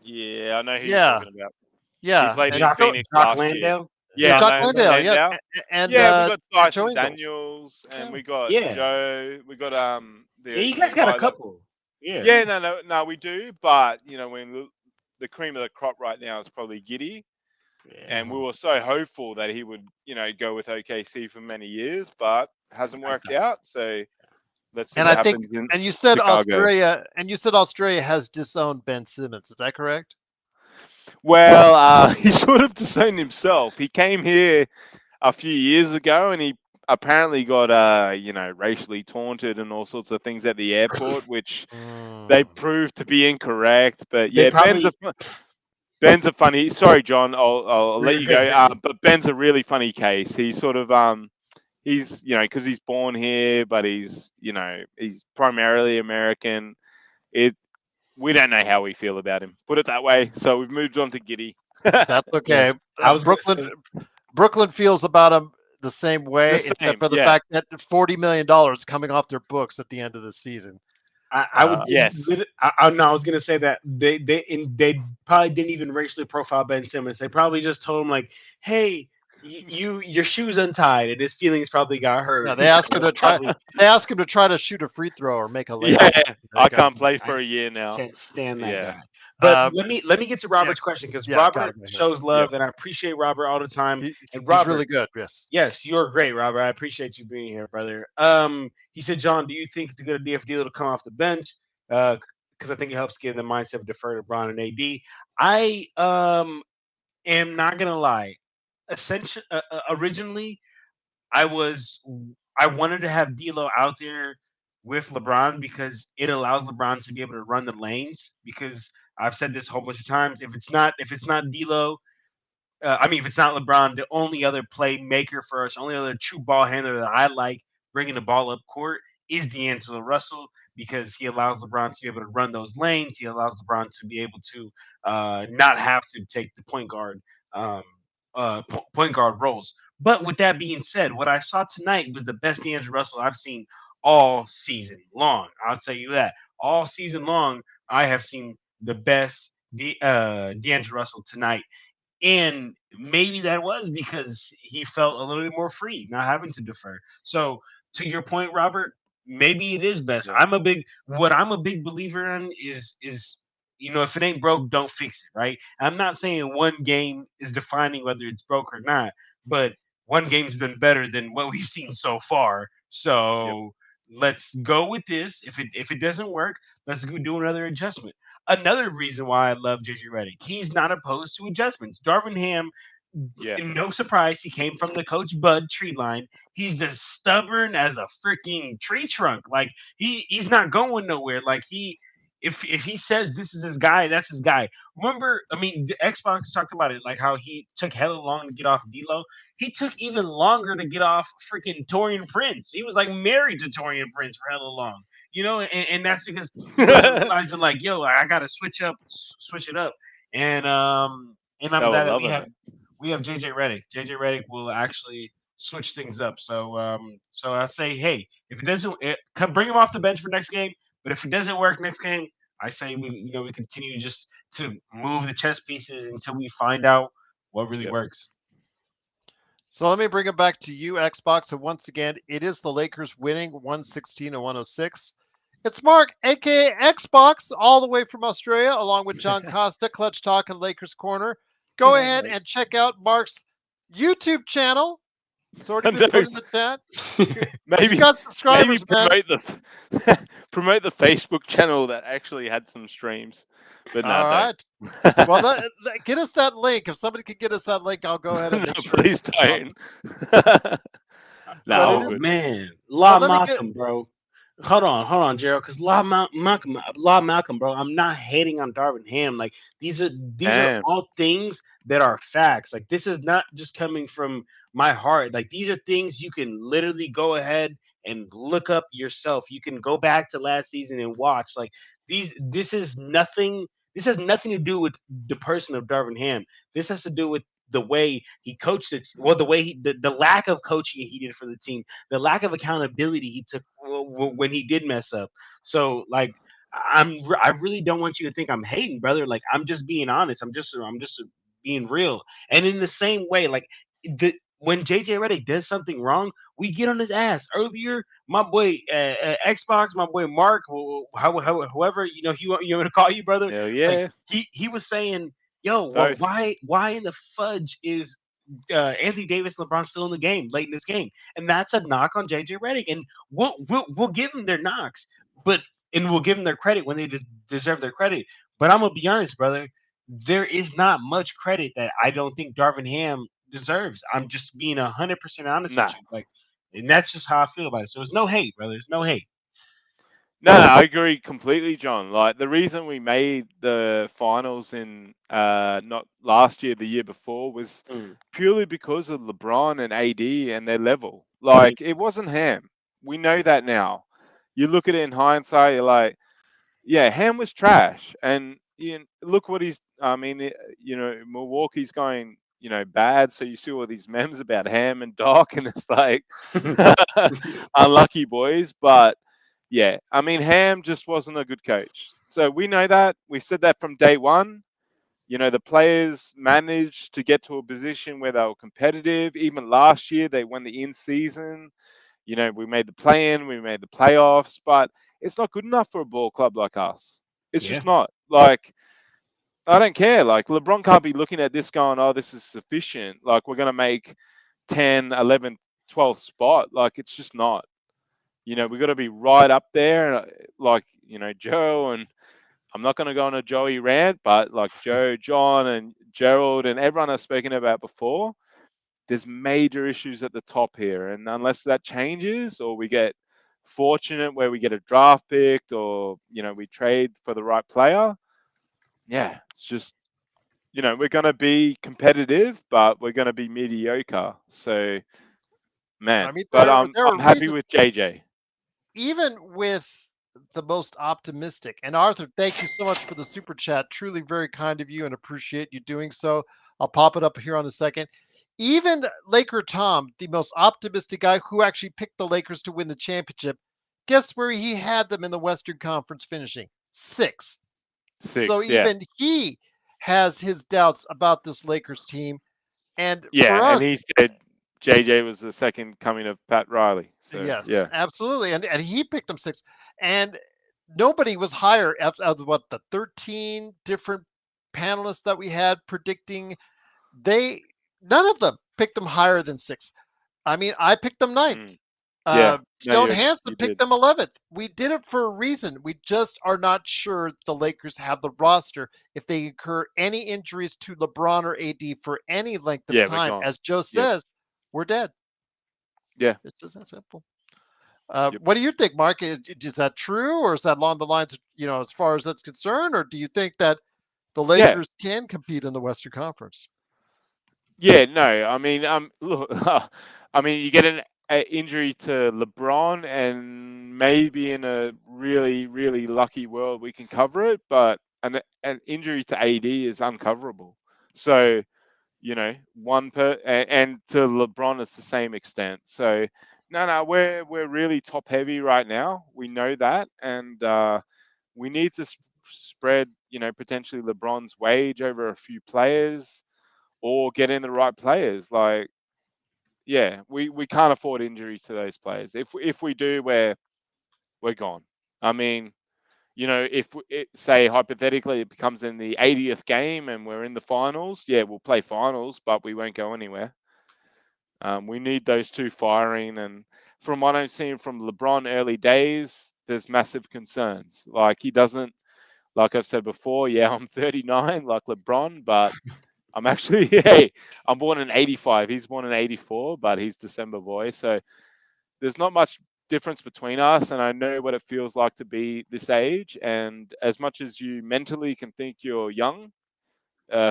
Yeah, I know who you're Yeah, talking about. He yeah. played And in Jock, Joe, Phoenix Jock last year. Landale. Yeah, Jock Landale, yeah, Landale. and Yeah, we got Joe Dyson Ingles. Daniels, and Yeah. we got Yeah. Joe. We got Yeah, you the guys got a guy that. couple. Yeah. Yeah, no, we do. But when the cream of the crop right now is probably Giddy, Yeah. and we were so hopeful that he would go with OKC for many years, but hasn't worked out. So let's see And what I think, happens in and you said Chicago. Australia has disowned Ben Simmons. Is that correct? Well, he sort of disowned himself. He came here a few years ago, and he apparently got racially taunted and all sorts of things at the airport, which they Mm. proved to be incorrect. But They yeah, probably Ben's a funny. Sorry, John. I'll let You're you good. go. But Ben's a really funny case. He's sort of he's because he's born here, but he's primarily American. We don't know how we feel about him. Put it that way. So we've moved on to Giddy. That's okay. Yes. I was gonna Brooklyn, say Brooklyn feels about him the same way, The except same, for the yeah. fact that $40 million coming off their books at the end of the season. I would Yes. no, I was gonna say that they probably didn't even racially profile Ben Simmons. They probably just told him like, hey, your shoe's untied, and his feelings probably got hurt. Yeah, they asked him to try. Probably They asked him to try to shoot a free throw or make a layup. Yeah, There I you go. can't play for a year now. can't stand that Yeah. guy. But Uh, let me get to Robert's question because yeah, got Robert it right here. shows love, and I appreciate Robert all the time. And He's Robert, really good. Yes. yes, you're great, Robert. I appreciate you being here, brother. He said, John, do you think it's a good idea for D'Lo to come off the bench? Because I think it helps get in the mindset of defer to Bron and AD. I am not gonna lie. Essentially, originally, I wanted to have D'Lo out there with LeBron because it allows LeBron to be able to run the lanes. Because I've said this a whole bunch of times. If it's not D'Lo, if it's not LeBron, the only other playmaker for us, only other true ball handler that I like bringing the ball up court is D'Angelo Russell because he allows LeBron to be able to run those lanes. He allows LeBron to be able to not have to take the point guard roles. But with that being said, what I saw tonight was the best D'Angelo Russell I've seen all season long. I'll tell you that. All season long, I have seen the best D'Angelo Russell tonight. And maybe that was because he felt a little bit more free, not having to defer. So to your point, Robert, maybe it is best. Yeah. I'm a big believer in is if it ain't broke, don't fix it, right? I'm not saying one game is defining whether it's broke or not, but one game's been better than what we've seen so far. So let's go with this. If it doesn't work, let's go do another adjustment. Another reason why I love JJ Redick, he's not opposed to adjustments. Darvin Ham, Yeah. no surprise, he came from the Coach Bud tree line. He's as stubborn as a freaking tree trunk. Like he's not going nowhere. Like if he says this is his guy, that's his guy. Remember, the Xbox talked about it, like how he took hella long to get off D'Lo. He took even longer to get off freaking Torian Prince. He was like married to Torian Prince for hella long. And that's because he wasn't realizing like, yo, I gotta switch it up. And I'm They glad were that loving it. we have JJ Redick. JJ Redick will actually switch things up. So I say, hey, if it doesn't, bring him off the bench for next game. But if it doesn't work next game, I say we continue just to move the chess pieces until we find out what really works. So let me bring it back to you, Xbox. And once again, it is the Lakers winning 116-106. It's Mark, aka Xbox, all the way from Australia, along with John Costa, Clutch Talk and Lakers Corner. Go ahead and check out Mark's YouTube channel. It's already been put in the chat. Maybe You got subscribers, man. promote the Facebook channel that actually had some streams. But no, All don't. right. Well, get us that link. If somebody could get us that link, I'll go ahead and make sure. Please don't. But it Oh is- man, Well, La let me get- Matam, bro. hold on, Gerald. Because Malcolm, bro. I'm not hating on Darvin Ham. Like these are Damn. all things that are facts. Like this is not just coming from my heart. Like these are things you can literally go ahead and look up yourself. You can go back to last season and watch. Like this is nothing. This has nothing to do with the person of Darvin Ham. This has to do with the way he coached it. Well, the way the lack of coaching he did for the team, the lack of accountability he took when he did mess up. So like I really don't want you to think I'm hating, brother. Like I'm just being honest. I'm just being real. And in the same way, like when JJ Redick does something wrong, we get on his ass. Earlier, my boy Xbox, my boy Mark, whoever you want to call you, brother. Hell Like yeah. he was saying, "Yo, well, Both. why in the fudge is Anthony Davis, LeBron still in the game late in this game?" And that's a knock on JJ Redick. And we'll give them their knocks, but and we'll give them their credit when they deserve their credit. But I'm gonna be honest, brother. There is not much credit that I don't think Darvin Ham deserves. I'm just being 100% honest with Nah. you, like, and that's just how I feel about it. So it's no hate, brother. It's no hate. No, I agree completely, John. Like the reason we made the finals in not last year, the year before, was Mm. purely because of LeBron and AD and their level. Mhm. Like it wasn't Ham. We know that now. You look at it in hindsight, you're like, yeah, Ham was trash. And look what he's. I mean, Milwaukee's going, bad. So you see all these memes about Ham and Doc, and it's like, unlucky boys. But yeah, I mean, Ham just wasn't a good coach. So we know that. We said that from day one. The players managed to get to a position where they were competitive. Even last year, they won the in season. We made the play in, we made the playoffs, but it's not good enough for a ball club like us. It's Yeah, just not. Like, I don't care. Like, LeBron can't be looking at this going, oh, this is sufficient. Like, we're going to make 10, 11, 12th spot. Like, it's just not. We got to be right up there. Like, Joe, and I'm not going to go on a Joey rant, but like Joe, John, and Gerald, and everyone I've spoken about before, there's major issues at the top here. And unless that changes or we get fortunate where we get a draft pick or, we trade for the right player, yeah, it's just, we're going to be competitive, but we're going to be mediocre. So, I man, mean, but there I'm are happy reasons, with JJ. even with the most optimistic. And Arthur, thank you so much for the super chat. Truly very kind of you and appreciate you doing so. I'll pop it up here on a second. Even Laker Tom, the most optimistic guy who actually picked the Lakers to win the championship, guess where he had them in the Western Conference finishing? Sixth. So 6, yeah. even he has his doubts about this Lakers team. And Yeah, for and us, he said JJ was the second coming of Pat Riley. So, yes, yeah. absolutely. And he picked them six. And nobody was higher out of what the 13 different panelists that we had predicting. They None of them picked them higher than six. I mean, I picked them ninth. Mm, yeah. No, Stone Hansen you picked did. them 11th. We did it for a reason. We just are not sure the Lakers have the roster if they incur any injuries to LeBron or AD for any length of Yeah, we're time. gone. As Joe Yep. says, we're dead. Yeah. It's just that simple. Yep. What do you think, Mark? Is that true, or is that along the lines, as far as that's concerned, or do you think that the Yeah. Lakers can compete in the Western Conference? Yeah. No, I mean, look, I mean, you get an injury to LeBron, and maybe in a really, really lucky world we can cover it, but an injury to AD is uncoverable. So, and to LeBron it's the same extent. So, no, we're really top heavy right now. We know that, and we need to spread, potentially LeBron's wage over a few players or get in the right players. Like, yeah, we can't afford injury to those players. If we do, we're gone. I mean, if say hypothetically it becomes in the 80th game and we're in the finals, yeah, we'll play finals, but we won't go anywhere. We need those two firing, and from what I'm seeing from LeBron early days, there's massive concerns. Like he doesn't, like I've said before, yeah, I'm 39 like LeBron, but I'm actually, hey, I'm born in '85. He's born in '84, but he's December boy, so there's not much difference between us, and I know what it feels like to be this age. And as much as you mentally can think you're young,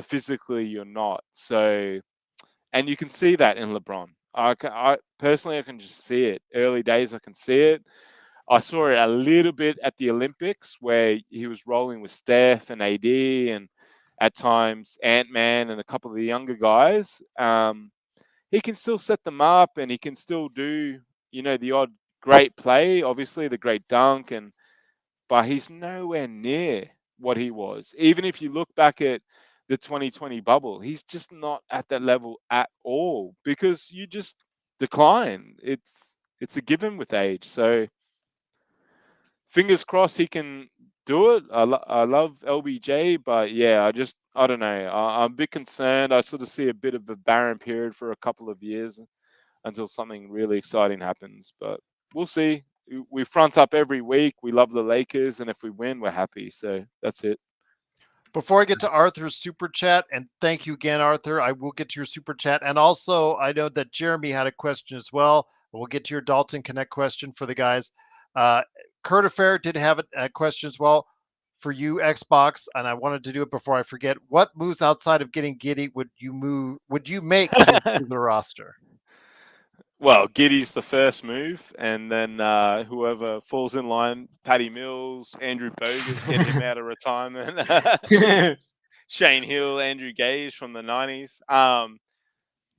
physically you're not. So, and you can see that in LeBron. I personally, I can just see it. Early days, I can see it. I saw it a little bit at the Olympics where he was rolling with Steph and AD, and at times Ant-Man and a couple of the younger guys. He can still set them up, and he can still do, the odd great play, obviously the great dunk, but he's nowhere near what he was. Even if you look back at the 2020 bubble, he's just not at that level at all because you just decline. It's a given with age. So fingers crossed he can do it. I love LBJ, but yeah, I don't know. I'm a bit concerned. I sort of see a bit of a barren period for a couple of years until something really exciting happens. But we'll see. We front up every week. We love the Lakers, and if we win, we're happy. So that's it. Before I get to Arthur's super chat, and thank you again, Arthur, I will get to your super chat. And also, I know that Jeremy had a question as well. We'll get to your Dalton Connect question for the guys. Kurt Affair did have a question as well for you, Xbox, and I wanted to do it before I forget. What moves outside of getting Giddy would you make to improve the roster? Well, Giddy's the first move, and then whoever falls in line, Patty Mills, Andrew Bogut, get him out of retirement. Shane Hill, Andrew Gage from the 90s.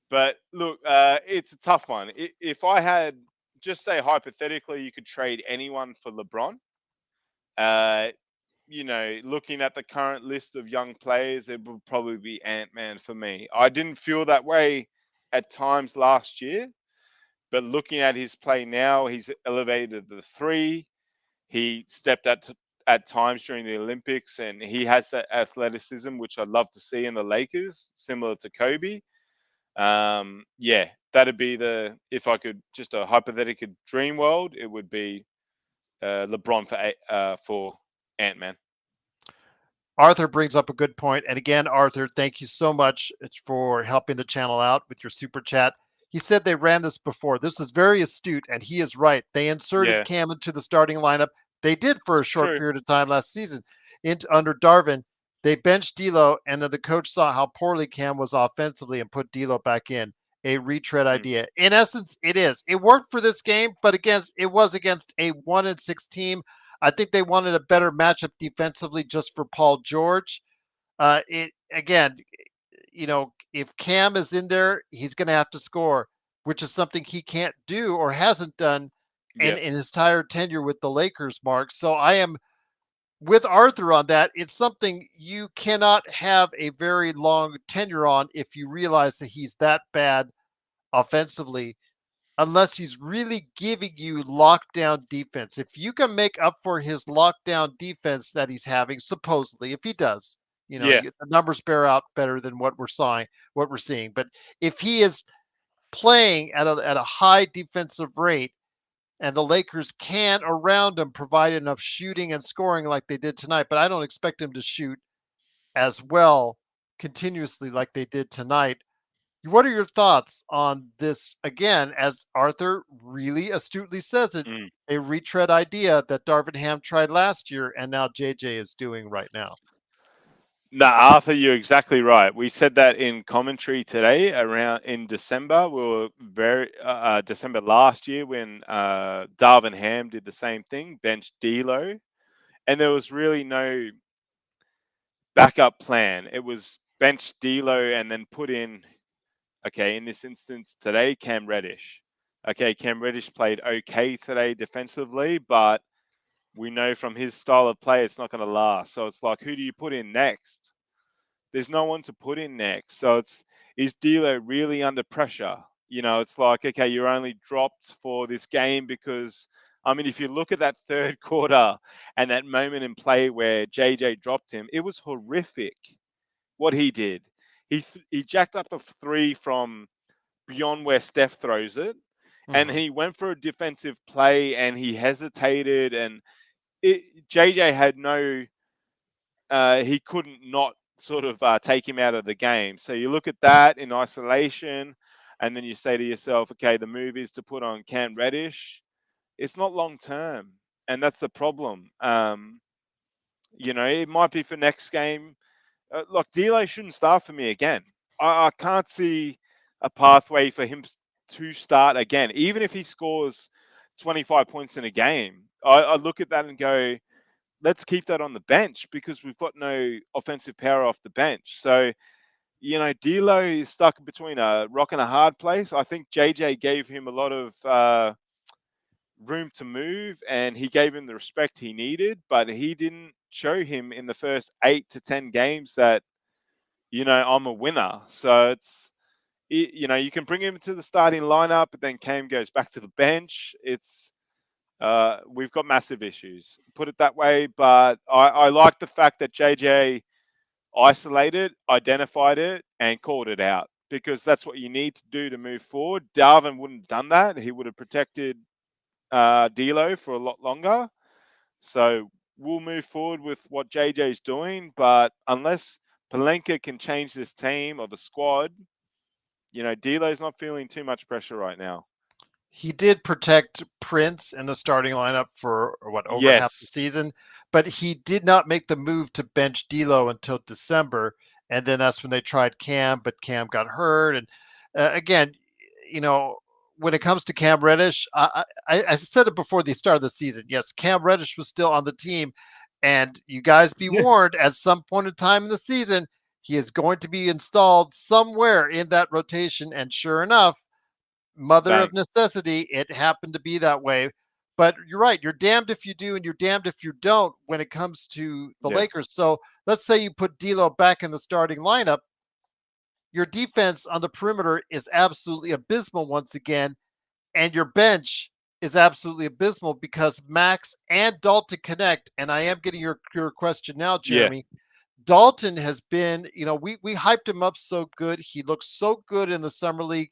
But look, it's a tough one. If I had, just say hypothetically, you could trade anyone for LeBron. Uh, looking at the current list of young players, it would probably be Ant-Man for me. I didn't feel that way at times last year, but looking at his play now, he's elevated to the 3. He stepped at times during the Olympics, and he has that athleticism, which I'd love to see in the Lakers, similar to Kobe. Yeah, that'd be if I could, just a hypothetical dream world, it would be LeBron for Ant-Man. Arthur brings up a good point. And again, Arthur, thank you so much for helping the channel out with your super chat. He said they ran this before. This is very astute, and he is right. They inserted Yeah, Cam into the starting lineup. They did for a short true. period of time last season. Under Darvin, they benched D'Lo, and then the coach saw how poorly Cam was offensively and put D'Lo back in. A retread Mm, idea. In essence, it is. It worked for this game, but it was against a 1-6 team. I think they wanted a better matchup defensively just for Paul George. It again, if Cam is in there, he's going to have to score, which is something he can't do or hasn't done in yeah, his entire tenure with the Lakers, Mark. So I am with Arthur on that. It's something you cannot have a very long tenure on if you realize that he's that bad offensively, unless he's really giving you lockdown defense. If you can make up for his lockdown defense that he's having, supposedly, if he does, yeah, the numbers bear out better than what we're seeing. But if he is playing at a high defensive rate, and the Lakers can around him provide enough shooting and scoring like they did tonight, but I don't expect him to shoot as well continuously like they did tonight. What are your thoughts on this? Again, as Arthur really astutely says it, mm. a retread idea that Darvin Ham tried last year and now JJ is doing right now. No, Arthur, you're exactly right. We said that in commentary today around in December. We were December last year when Darvin Ham did the same thing, benched D'Lo, and there was really no backup plan. It was bench D'Lo and then put in, okay, in this instance today, Cam Reddish. Okay, Cam Reddish played okay today defensively, but we know from his style of play it's not going to last. So it's like, who do you put in next? There's no one to put in next. So is D'Lo really under pressure? It's like, okay, you're only dropped for this game because, I mean, if you look at that third quarter and that moment in play where JJ dropped him, it was horrific what he did. He jacked up a 3 from beyond where Steph throws it, and Mhm. he went for a defensive play and he hesitated, and JJ had no, he couldn't not sort of take him out of the game. So you look at that in isolation, and then you say to yourself, okay, the move is to put on Cam Reddish. it's not long term, and that's the problem. It might be for next game. Look, D'Lo shouldn't start for me again. I can't see a pathway for him to start again, even if he scores 25 points in a game. I look at that and go, let's keep that on the bench because we've got no offensive power off the bench. So, D'Lo is stuck between a rock and a hard place. I think JJ gave him a lot of room to move and he gave him the respect he needed, but he didn't show him in the first 8 to 10 games that, I'm a winner. So you can bring him to the starting lineup, but then Cam goes back to the bench. We've got massive issues, put it that way. But I like the fact that JJ isolated, identified it, and called it out because that's what you need to do to move forward. Darvin wouldn't have done that. He would have protected D'Lo for a lot longer. So we'll move forward with what JJ's doing. But unless Palenka can change this team or the squad, D'Lo's not feeling too much pressure right now. He did protect Prince in the starting lineup for over half the Yes. season, but he did not make the move to bench D'Lo until December, and then that's when they tried Cam, but Cam got hurt. And again, when it comes to Cam Reddish, I said it before the start of the season. Yes, Cam Reddish was still on the team, and you guys be warned. At some point in time in the season, he is going to be installed somewhere in that rotation, and sure enough, mother Bang. of necessity, it happened to be that way. But you're right. You're damned if you do, and you're damned if you don't when it comes to the Yeah. Lakers. So let's say you put D'Lo back in the starting lineup. Your defense on the perimeter is absolutely abysmal once again, and your bench is absolutely abysmal because Max and Dalton connect. And I am getting your question now, Yeah. Jeremy. Dalton has been, we hyped him up so good. He looks so good in the summer league.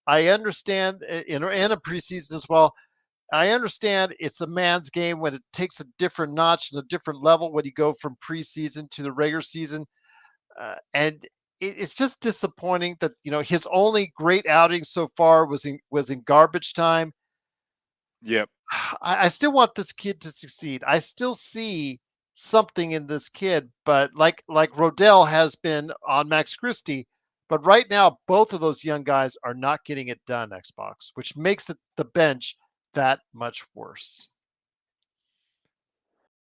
I understand in a preseason as well. I understand it's a man's game when it takes a different notch and a different level when you go from preseason to the regular season. And it's just disappointing that his only great outing so far was in garbage time. Yep. I still want this kid to succeed. I still see something in this kid, but like Rodell has been on Max Christie, but right now both of those young guys are not getting it done, Xbox, which makes it the bench that much worse.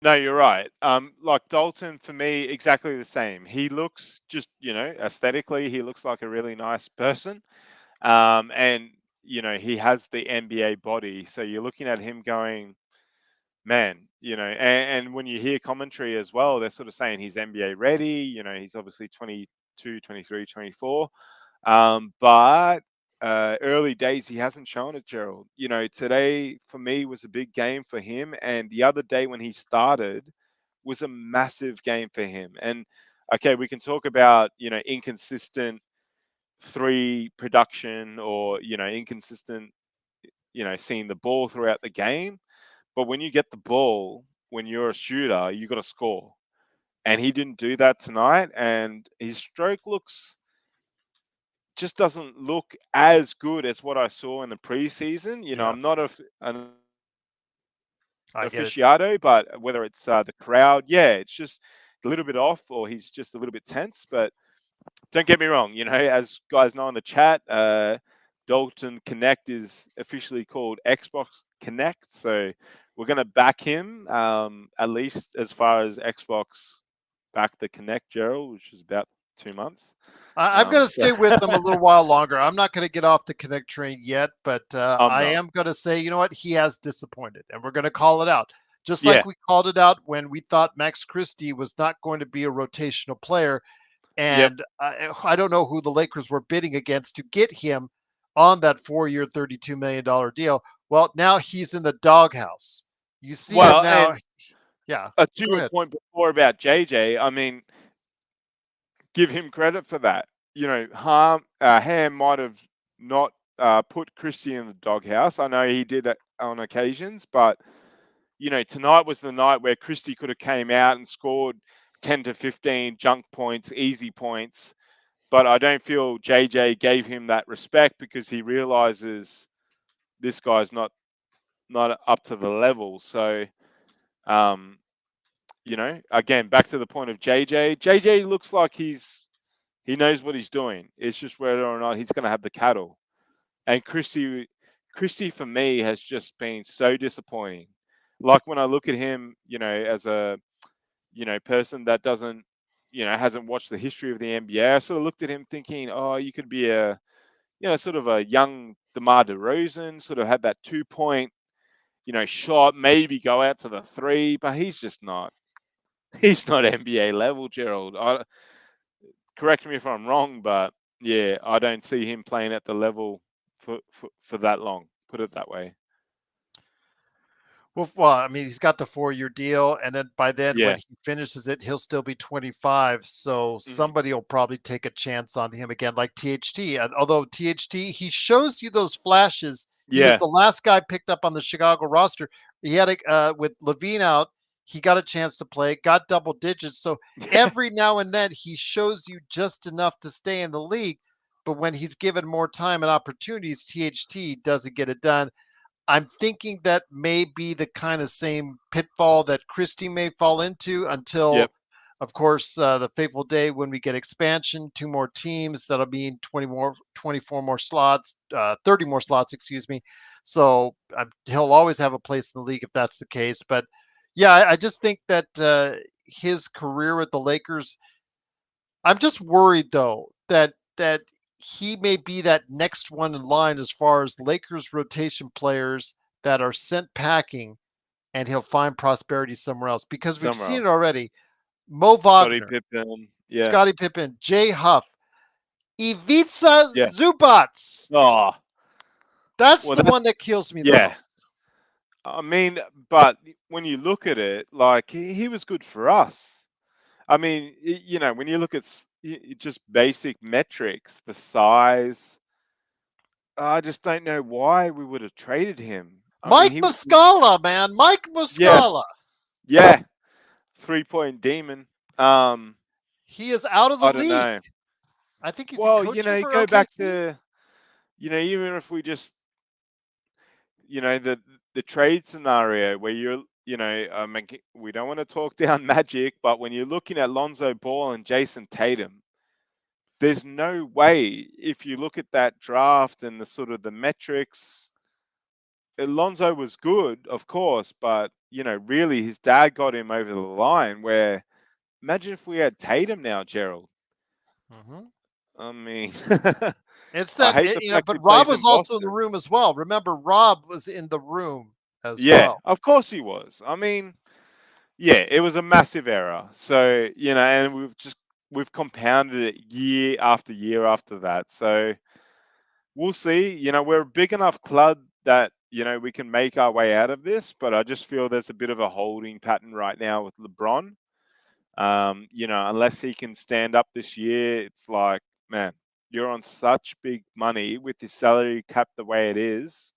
No, you're right. Like Dalton, for me, exactly the same. He looks just, aesthetically, he looks like a really nice person. And he has the NBA body. So you're looking at him going, man, and when you hear commentary as well, they're sort of saying he's NBA ready. He's obviously 22, 23, 24. But early days, he hasn't shown it, Gerald. Today for me was a big game for him. And the other day when he started was a massive game for him. And okay, we can talk about, inconsistent three production or, inconsistent, seeing the ball throughout the game. But when you get the ball, when you're a shooter, you got to score. And he didn't do that tonight. And his stroke just doesn't look as good as what I saw in the preseason. Yeah, I'm not an I get it. aficionado, but whether it's the crowd, yeah, it's just a little bit off or he's just a little bit tense. But don't get me wrong, as guys know in the chat, Dalton Connect is officially called Xbox Connect. So we're going to back him, at least as far as Xbox back the Connect, Gerald, which is about 2 months. I'm going to So stay with them a little while longer. I'm not going to get off the Connect train yet, but I'm I not. am going to say, you know what? He has disappointed, and we're going to call it out. Just Yeah. like we called it out when we thought Max Christie was not going to be a rotational player. Yep. And I don't know who the Lakers were bidding against to get him on that 4-year, $32 million deal. Well, now he's in the doghouse. You see him Well, now. and Yeah, to go your ahead. point before about JJ, I mean, give him credit for that. Ham might have not put Christie in the doghouse. I know he did it on occasions, but tonight was the night where Christie could have came out and scored 10 to 15 junk points, easy points. But I don't feel JJ gave him that respect because he realizes this guy's not not up to the level. So, um, again, back to the point of JJ. JJ looks like he knows what he's doing. It's just whether or not he's going to have the cattle. And Christie for me has just been so disappointing. Like when I look at him, as a person that doesn't, hasn't watched the history of the NBA, I sort of looked at him thinking, oh, you could be a, sort of a young DeMar DeRozan, sort of had that 2 point, shot, maybe go out to the three, but he's just not. He's not NBA level, Gerald. Correct me if I'm wrong, but yeah, I don't see him playing at the level for that long. Put it that way. Well, I mean, he's got the 4-year deal, and then by then, when Yeah. he finishes it, he'll still be 25. So Hmm. somebody will probably take a chance on him again, like THT. And although THT, he shows you those flashes. He was Yeah. the last guy picked up on the Chicago roster. He had with Levine out, he got a chance to play, got double digits. So every now and then, he shows you just enough to stay in the league. But when he's given more time and opportunities, THT doesn't get it done. I'm thinking that may be the kind of same pitfall that Christie may fall into until, Yep. of course, the fateful day when we get expansion, 2 more teams. That'll be 24 more slots, 30 more slots, excuse me. So he'll always have a place in the league if that's the case. But yeah, I just think that his career with the Lakers, I'm just worried though that he may be that next one in line as far as Lakers rotation players that are sent packing, and he'll find prosperity somewhere else because we've Somewhere seen it else. already. Mo Scotty Wagner, Pippen. Yeah. Scottie Pippen, Jay Huff, Ivica Yeah. Zubats. Oh, That's well, the one that kills me the yeah. most. I mean, but when you look at it, like he was good for us. I mean, when you look at just basic metrics, the size, I just don't know why we would have traded him. I mean, Mike Muscala, man, Mike yeah, Muscala. yeah, 3 point demon. Um, He is out of the I don't league. know. I think he's Well, coaching for go back OKC. to, even if we just, the trade scenario where you're, we don't want to talk down Magic, but when you're looking at Lonzo Ball and Jason Tatum, there's no way if you look at that draft and the sort of the metrics. Alonso was good, of course, but really his dad got him over the line. Where imagine if we had Tatum now, Gerald. Mm-hmm. I mean, It's I that, hate the fact but he Rob plays was in also in the Boston. room as well. Remember, Rob was in the room as Yeah, well. of course he was. I mean, yeah, it was a massive error. So and we've compounded it year after year after that. So we'll see. We're a big enough club that we can make our way out of this, but I just feel there's a bit of a holding pattern right now with LeBron. Unless he can stand up this year, it's like, man, you're on such big money with his salary cap the way it is.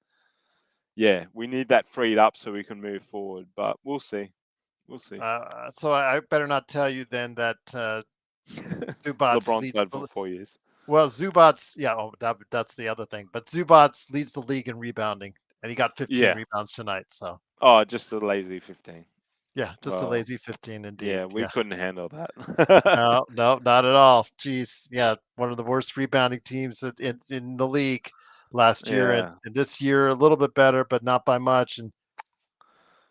Yeah, we need that freed up so we can move forward, but we'll see. We'll see. So I better not tell you then that Zubats LeBron leads started the. for 4 years. Well, Zubats, yeah, oh, that's the other thing. But Zubats leads the league in rebounding, and he got 15 Yeah. rebounds tonight. So Oh, just a lazy 15. yeah, just a Well, lazy 15 indeed. yeah, we Yeah, couldn't handle that. no, no, not at all. Jeez, yeah, one of the worst rebounding teams in the league last year, and, Yeah, and this year a little bit better, but not by much.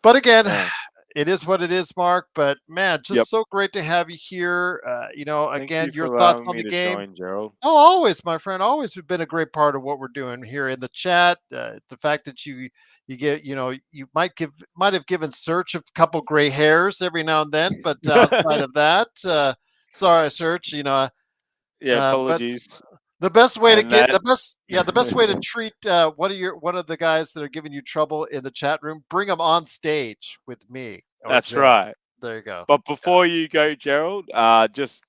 But again, man. it is what it is, Mark. But man, Yep. just so great to have you here. Thank Again, you for your thoughts allowing on me the to game. join, Gerald. Oh, always, my friend. Always have been a great part of what we're doing here in the chat. The fact that you get, you might have given Search a couple gray hairs every now and then, but outside of that, sorry, Search. Yeah, But apologies. the best way to And get that, the best way to treat one of the guys that are giving you trouble in the chat room, bring them on stage with me or that's Gerald. right. There you go. But Yeah. before you go, Gerald, just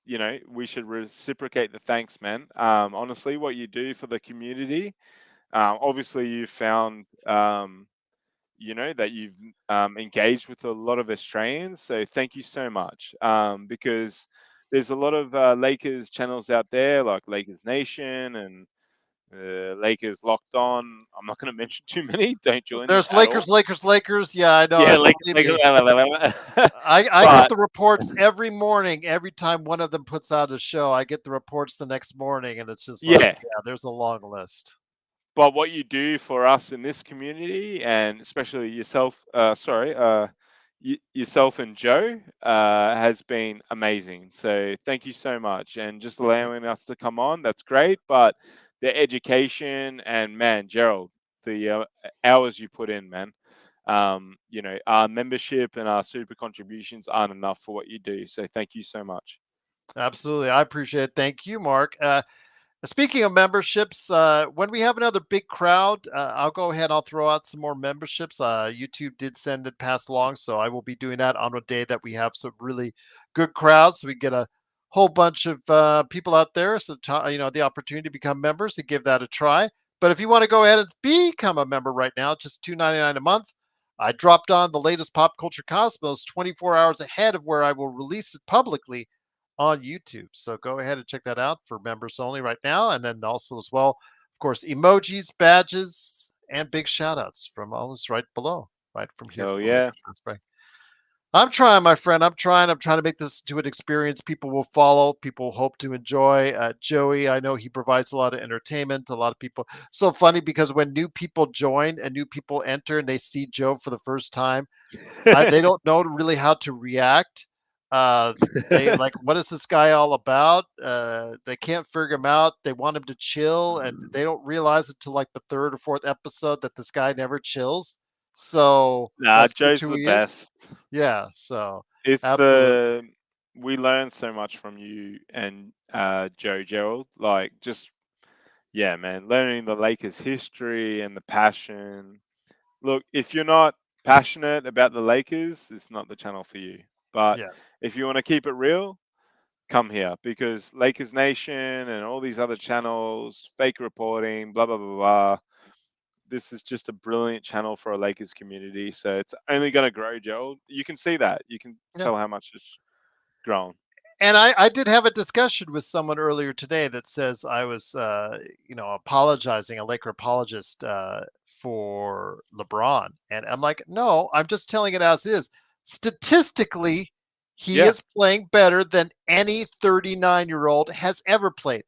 we should reciprocate the thanks, man. Honestly, what you do for the community. Obviously, you've found that you've engaged with a lot of Australians. So thank you so much. Because there's a lot of Lakers channels out there, like Lakers Nation and Lakers locked on. I'm not going to mention too many. Don't join them There's at all. Lakers. Yeah, I know. Yeah, Believe me. I get but the reports every morning. Every time one of them puts out a show, I get the reports the next morning, and it's just like, yeah, yeah, there's a long list. but what you do for us in this community, and especially yourself, yourself and Joe, has been amazing. So thank you so much, and just allowing us to come on. That's great. But the education and man, Gerald, the hours you put in, man. Our membership and our super contributions aren't enough for what you do. So thank you so much. Absolutely, I appreciate it. Thank you, Mark. Speaking of memberships, when we have another big crowd, I'll go ahead. I'll throw out some more memberships. YouTube did send it passed along, so I will be doing that on a day that we have some really good crowds, so we get a whole bunch of people out there. So the opportunity to become members and give that a try. But if you want to go ahead and become a member right now, just $2.99 a month. I dropped on the latest pop culture cosmos 24 hours ahead of where I will release it publicly on YouTube. So go ahead and check that out for members only right now. And then also as well, of course, emojis, badges, and big shout outs from always right below, right from here Hell for the yeah. Lakers fans break. I'm trying, my friend. I'm trying to make this to an experience people will follow, people hope to enjoy. Joey, I know he provides a lot of entertainment. A lot of people. So funny because when new people join and new people enter and they see Joe for the first time, they don't know really how to react. Uh, they like, what is this guy all about? They can't figure him out. They want him to chill, and they don't realize until like the third or fourth episode that this guy never chills. So Nah, that's just Joe's who the he is. best. Yeah. So It's absolutely. we learned so much from you and Joe Gerald. Like just yeah, man, learning the Lakers history and the passion. Look, if you're not passionate about the Lakers, it's not the channel for you. But Yeah. if you want to keep it real, come here because Lakers Nation and all these other channels, fake reporting, blah blah blah blah. This is just a brilliant channel for a Lakers community. So it's only going to grow, Joel. You can see that. You can Yeah. tell how much it's grown. And I did have a discussion with someone earlier today that says I was, apologizing, a Laker apologist for LeBron. And I'm like, no, I'm just telling it as is. Statistically, he Yeah, is playing better than any 39-year-old has ever played.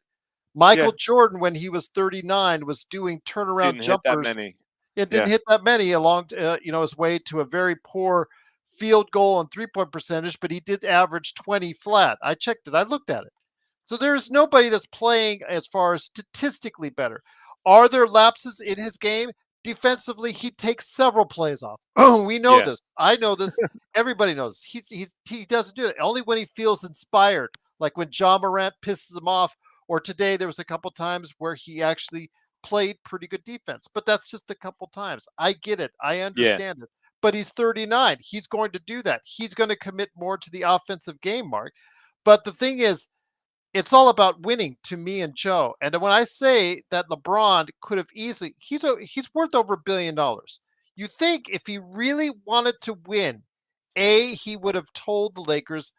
Michael yeah. Jordan, when he was 39, was doing turnaround Didn't hit that jumpers. many. It didn't Yeah, hit that many along, his way to a very poor field goal and 3-point percentage, but he did average 20 flat. I checked it. I looked at it. So there's nobody that's playing as far as statistically better. Are there lapses in his game? Defensively, he takes several plays off. Oh, we know yeah, this. I know this. Everybody knows. He doesn't do it. Only when he feels inspired, like when John Morant pisses him off, or today there was a couple times where he actually played pretty good defense. But that's just a couple times. I get it. I yeah. understand it. But he's 39. He's going to do that. He's going to commit more to the offensive game, Mark. But the thing is, it's all about winning to me and Joe. And when I say that LeBron could have easily, he's worth over $1 billion. You think if he really wanted to win, he would have told the Lakers,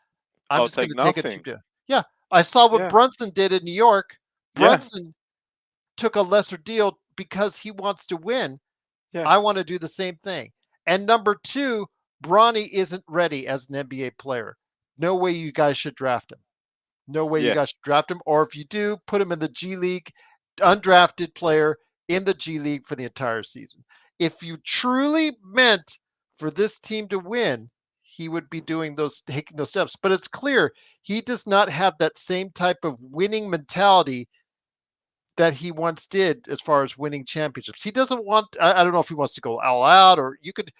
"I'm I'll just going take to take a cheap nothing. deal." Yeah, I saw what Yeah, Brunson did in New York. yeah, Brunson took a lesser deal because he wants to win. yeah, I want to do the same thing. And number two, Bronny isn't ready as an NBA player. No way you guys should draft him. No way you yeah, guys should draft him. Or if you do, put him in the G League, undrafted player in the G League for the entire season. If you truly meant for this team to win, he would be taking those steps. But it's clear he does not have that same type of winning mentality that he once did as far as winning championships. He doesn't want, I don't know if he wants to go all out, or you could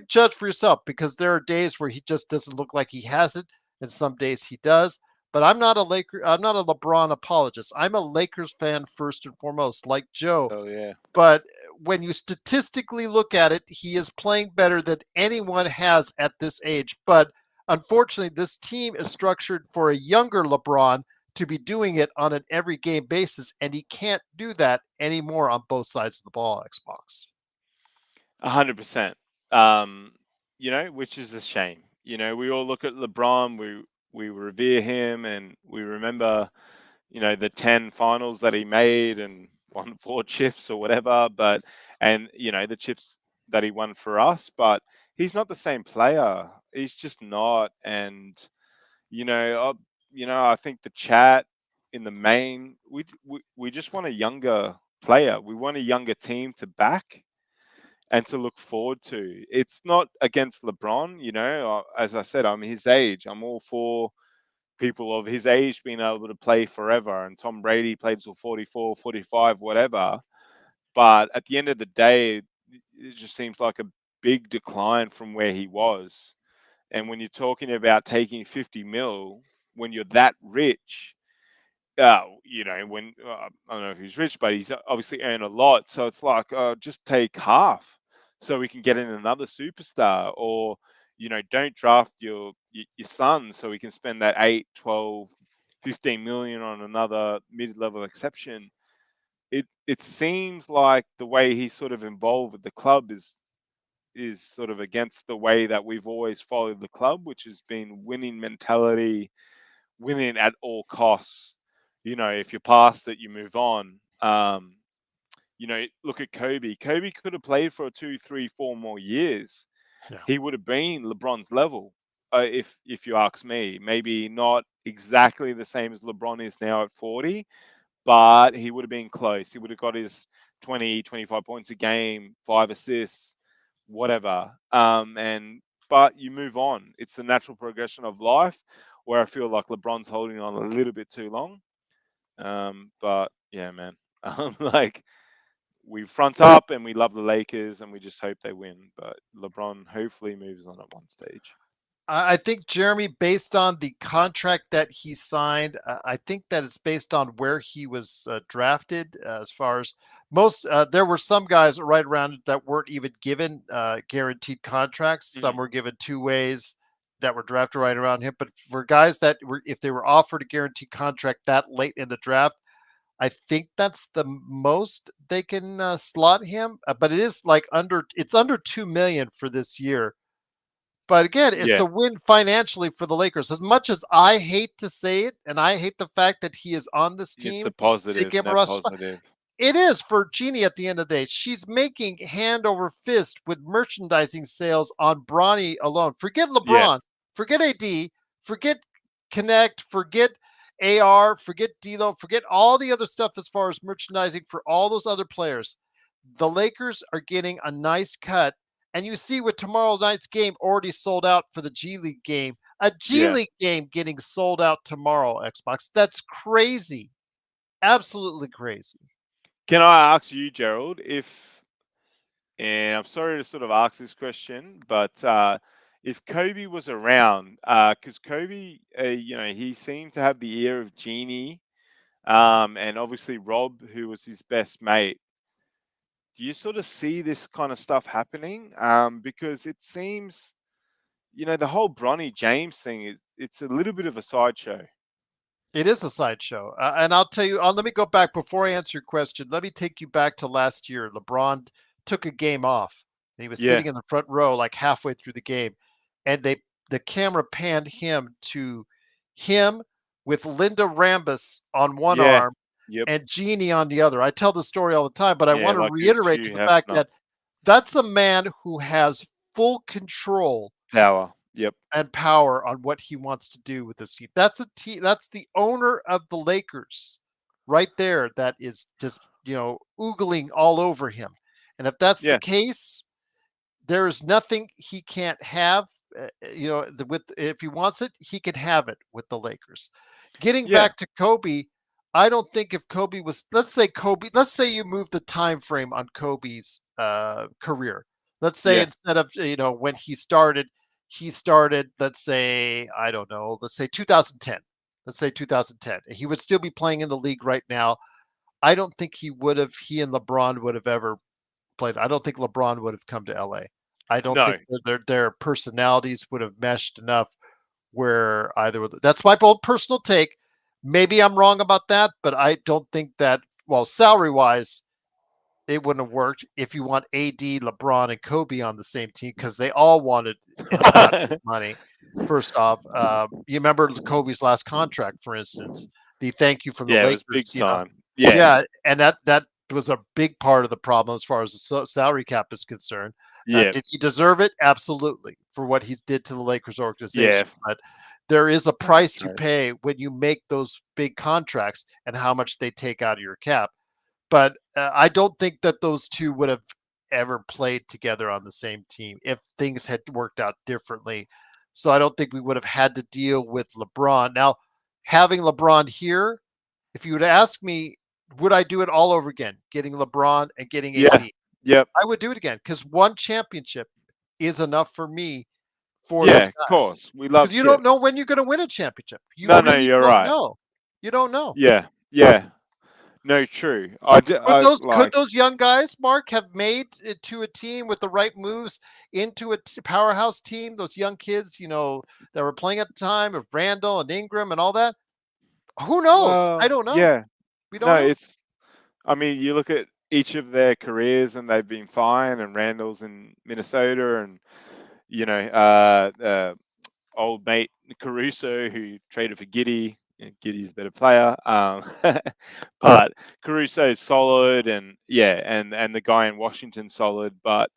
judge for yourself, because there are days where he just doesn't look like he has it and some days he does. But I'm not a LeBron apologist. I'm a Lakers fan first and foremost, like Joe. oh yeah. But when you statistically look at it, he is playing better than anyone has at this age. But unfortunately, this team is structured for a younger LeBron to be doing it on an every game basis, and he can't do that anymore on both sides of the ball, Xbox. 100%. Which is a shame. We all look at LeBron, we revere him, and we remember, the 10 finals that he made, and won 4 chips or whatever, but and the chips that he won for us, but he's not the same player. He's just not, and you know, I think the chat in the main, we just want a younger player. We want a younger team to back and to look forward to. It's not against LeBron, as I said, I'm his age. I'm all for people of his age being able to play forever. And Tom Brady played till 44, 45, whatever. But at the end of the day, it just seems like a big decline from where he was. And when you're talking about taking 50 mil, when you're that rich, when I don't know if he's rich, but he's obviously earned a lot. So it's like, just take half so we can get in another superstar, or don't draft your son so we can spend that 8, 12, 15 million on another mid-level exception. It seems like the way he's sort of involved with the club is sort of against the way that we've always followed the club, which has been winning mentality, winning at all costs. If you're past it, you move on. Look at Kobe. Kobe could have played for 2, 3, 4 more years. Yeah. He would have been LeBron's level, if you ask me. Maybe not exactly the same as LeBron is now at 40, but he would have been close. He would have got his 20, 25 points a game, 5 assists, whatever. But you move on. It's the natural progression of life, where I feel like LeBron's holding on a little bit too long. But yeah, man. Like, we front up and we love the Lakers and we just hope they win. But LeBron hopefully moves on at one stage. I think, Jeremy, based on the contract that he signed, I think that it's based on where he was drafted. As far as most, there were some guys right around it that weren't even given guaranteed contracts. Some were given two ways that were drafted right around him. But for guys that were, if they were offered a guaranteed contract that late in the draft, I think that's the most they can slot him. But it is like it's under 2 million for this year. But again, it's Yeah, a win financially for the Lakers. As much as I hate to say it, and I hate the fact that he is on this it's a team to positive, give a net roster spot, positive. it is for Jeannie at the end of the day. She's making hand over fist with merchandising sales on Bronny alone. Forget Yeah, LeBron, forget AD, forget Connect, forget AR, forget D'Lo, forget all the other stuff as far as merchandising for all those other players. The Lakers are getting a nice cut. And you see with tomorrow night's game already sold out for the G League game, a G yeah. League game getting sold out tomorrow, Xbox. That's crazy. Absolutely crazy. Can I ask you, Gerald, and I'm sorry to sort of ask this question, but if Kobe was around, because Kobe, he seemed to have the ear of Genie, and obviously Rob, who was his best mate. Do you sort of see this kind of stuff happening? Because it seems, the whole Bronny James thing it's a little bit of a sideshow. It is a sideshow. And I'll tell you, let me go back before I answer your question. Let me take you back to last year. LeBron took a game off and he was Yeah, sitting in the front row like halfway through the game. And the camera panned him to him with Linda Rambus on one yeah, arm yep, and Genie on the other. I tell the story all the time, but I yeah, want to like it was reiterate to Hugh the fact Hefner. that that's a man who has full control Power. Yep. and power on what he wants to do with this team. That's a team. That's the owner of the Lakers, right there. That is just oogling all over him. And if that's the Yeah, case, there is nothing he can't have. With if he wants it, he can have it with the Lakers. Getting yeah, back to Kobe, I don't think if Kobe was, let's say you move the time frame on Kobe's career. Let's say yeah, instead of when he started. Let's say I don't know. Let's say 2010. Let's say 2010. He would still be playing in the league right now. I don't think he would have. He and LeBron would have ever played. I don't think LeBron would have come to LA. I don't no, think that their personalities would have meshed enough where either that's my bold personal take. Maybe I'm wrong about that, but I don't think that salary wise it wouldn't have worked if you want AD, LeBron, and Kobe on the same team because they all wanted an amount of money. First off, you remember Kobe's last contract, for instance, the thank you from the yeah, it was Lakers, big time. Yeah, yeah, and that was a big part of the problem as far as the salary cap is concerned. Yeah, Did he deserve it? Absolutely, for what he's did to the Lakers yeah, organization. But there is a that's price you right. pay when you make those big contracts and how much they take out of your cap. But I don't think that those two would have ever played together on the same team if things had worked out differently. So I don't think we would have had to deal with LeBron. Now, having LeBron here, if you would ask me, would I do it all over again, getting LeBron and getting Yeah, AD? yep, I would do it again because one championship is enough for me for yeah. those Of guys. course, we love Because you don't know chips. when you're going to win a championship. You No, no, really you're don't right. know. You don't know. Yeah, yeah. No, true. Could I like. those young guys, Mark, have made it to a team with the right moves into a powerhouse team? Those young kids, that were playing at the time of Randall and Ingram and all that. Who knows? I Well, don't know. yeah. We don't No, know. it's. I mean, you look at each of their careers, and they've been fine. And Randall's in Minnesota, and you know, old mate Caruso, who traded for Giddy. Giddy's a better player, but Caruso's solid, and yeah, and the guy in Washington solid, but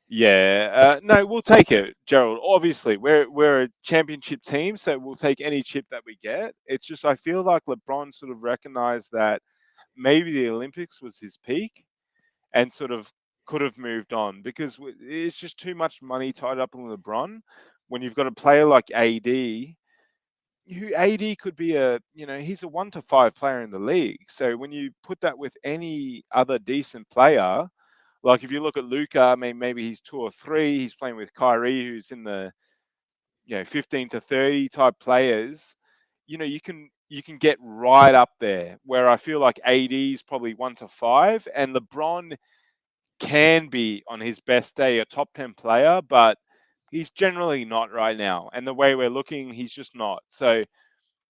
yeah, no, we'll take it, Gerald. Obviously, we're a championship team, so we'll take any chip that we get. It's just I feel like LeBron sort of recognized that maybe the Olympics was his peak, and sort of could have moved on because it's just too much money tied up in LeBron. When you've got a player like AD, who AD could be he's a 1 to 5 player in the league. So when you put that with any other decent player, like if you look at Luca, I mean maybe he's 2 or 3. He's playing with Kyrie, who's in the 15 to 30 type players. You can get right up there where I feel like AD is probably 1 to 5, and LeBron can be on his best day a top 10 player, but he's generally not right now. And the way we're looking, he's just not. So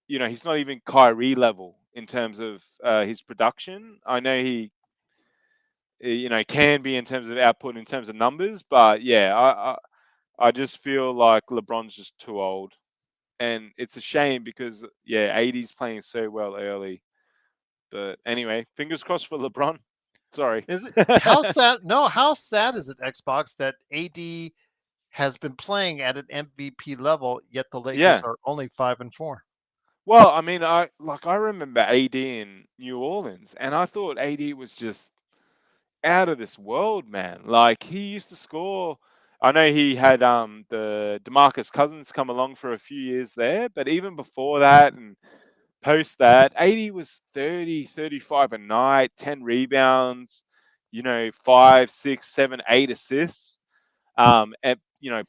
he's not even Kyrie level in terms of his production. I know he can be in terms of output, in terms of numbers, but yeah, I just feel like LeBron's just too old, and it's a shame because yeah, AD's playing so well early. But anyway, fingers crossed for LeBron. Sorry. Is it how sad? No, how sad is it, Xbox, that AD has been playing at an MVP level, yet the Lakers Yeah. are only 5-4. Well, I mean, I remember AD in New Orleans, and I thought AD was just out of this world, man. Like he used to score. I know he had the DeMarcus Cousins come along for a few years there, but even before that and post that, 80 was 30, 35 a night, 10 rebounds, 5, 6, 7, 8 assists, and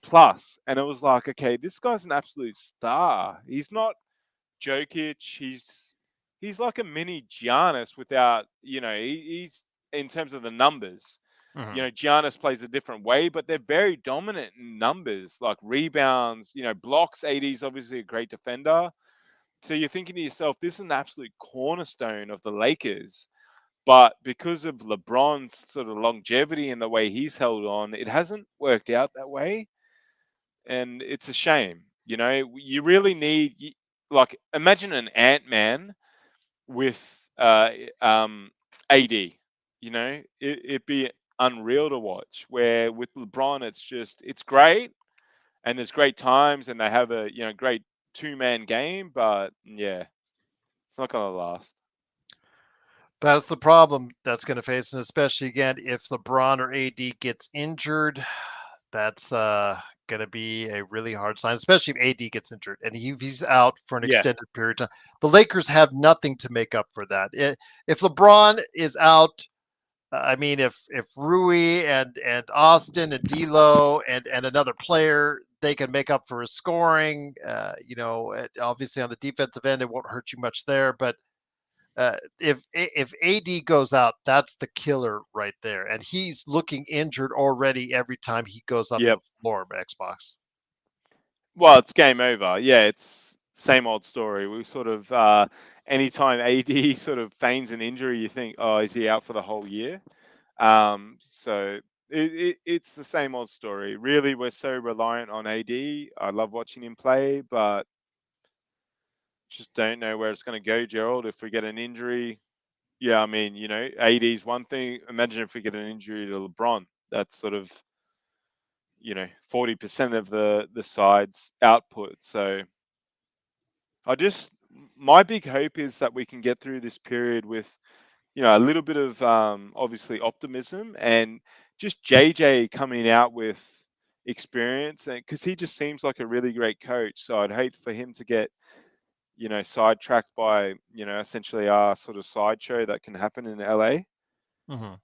plus. And it was like, okay, this guy's an absolute star. He's not Jokic. He's like a mini Giannis without, he's in terms of the numbers. Mhm. Giannis plays a different way, but they're very dominant in numbers, like rebounds, blocks. AD's obviously a great defender. So you're thinking to yourself, this is an absolute cornerstone of the Lakers. But because of LeBron's sort of longevity and the way he's held on, it hasn't worked out that way. And it's a shame. You really need, like, imagine an Ant-Man with AD. It'd be unreal to watch. Where with LeBron, it's great, and there's great times, and they have a great two-man game, but yeah, it's not gonna last. That's the problem that's going to face, and especially again if LeBron or AD gets injured, that's going to be a really hard sign, especially if AD gets injured and he's out for an Yeah, extended period of time. The Lakers have nothing to make up for that. If LeBron is out, I mean, if Rui and Austin and D'Lo and another player, they can make up for his scoring. Obviously on the defensive end, it won't hurt you much there, but if AD goes out, that's the killer right there, and he's looking injured already every time he goes up yep. the floor. Xbox. Well, it's game over. Yeah, it's same old story. We sort of anytime AD sort of feigns an injury, you think, oh, is he out for the whole year? So it's the same old story. Really, we're so reliant on AD. I love watching him play, but just don't know where it's going to go, Gerald. If we get an injury, Yeah, I mean, AD's one thing. Imagine if we get an injury to LeBron. That's sort of 40% of the side's output. So my big hope is that we can get through this period with a little bit of obviously optimism and just JJ coming out with experience, and because he just seems like a really great coach. So I'd hate for him to get sidetracked by essentially our sort of sideshow that can happen in LA. Mhm.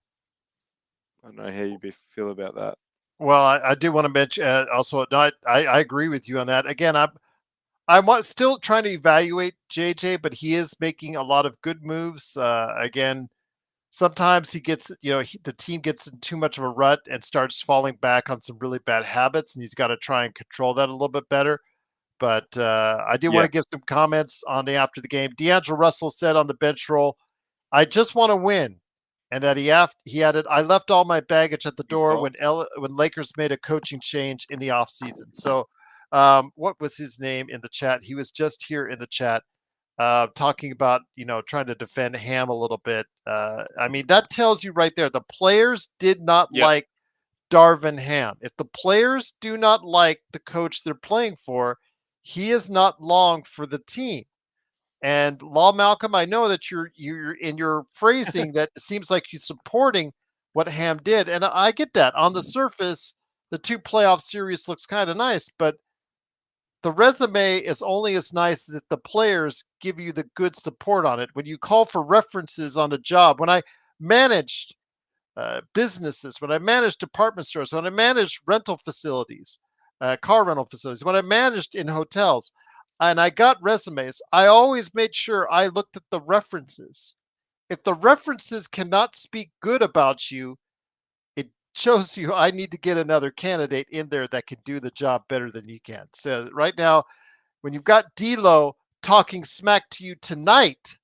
I don't know how you feel about that. Well, I do want to mention also. No, I agree with you on that. Again, I'm still trying to evaluate JJ, but he is making a lot of good moves. Again, sometimes he gets, the team gets in too much of a rut and starts falling back on some really bad habits, and he's got to try and control that a little bit better. But I do want Yeah, to give some comments on the after the game. D'Angelo Russell said on the bench roll, "I just want to win," and that he added, "I left all my baggage at the good door call. when Lakers made a coaching change in the offseason." So, what was his name in the chat? He was just here in the chat talking about trying to defend Ham a little bit. I mean, that tells you right there the players did not Yep. like Darvin Ham. If the players do not like the coach they're playing for, he is not long for the team. And Law Malcolm, I know that you're in your phrasing that it seems like you're supporting what Ham did, and I get that. On the surface, the two playoff series looks kind of nice, but the resume is only as nice as if the players give you the good support on it. When you call for references on a job, when I managed businesses, when I managed department stores, when I managed rental facilities, car rental facilities, when I managed in hotels, and I got resumes, I always made sure I looked at the references. If the references cannot speak good about you, it shows you I need to get another candidate in there that can do the job better than you can. So right now, when you've got D'Lo talking smack to you tonight,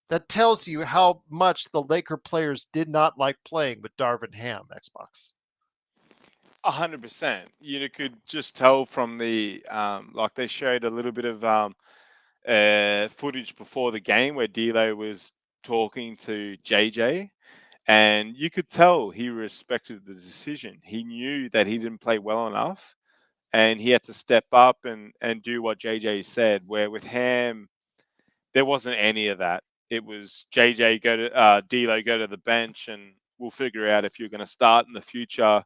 that tells you how much the Laker players did not like playing with Darvin Ham, Xbox. 100%. You could just tell from the like they showed a little bit of footage before the game where D'Lo was talking to JJ, and you could tell he respected the decision. He knew that he didn't play well enough, and he had to step up and do what JJ said. Where with Ham, there wasn't any of that. It was JJ go to D'Lo go to the bench, and we'll figure out if you're going to start in the future.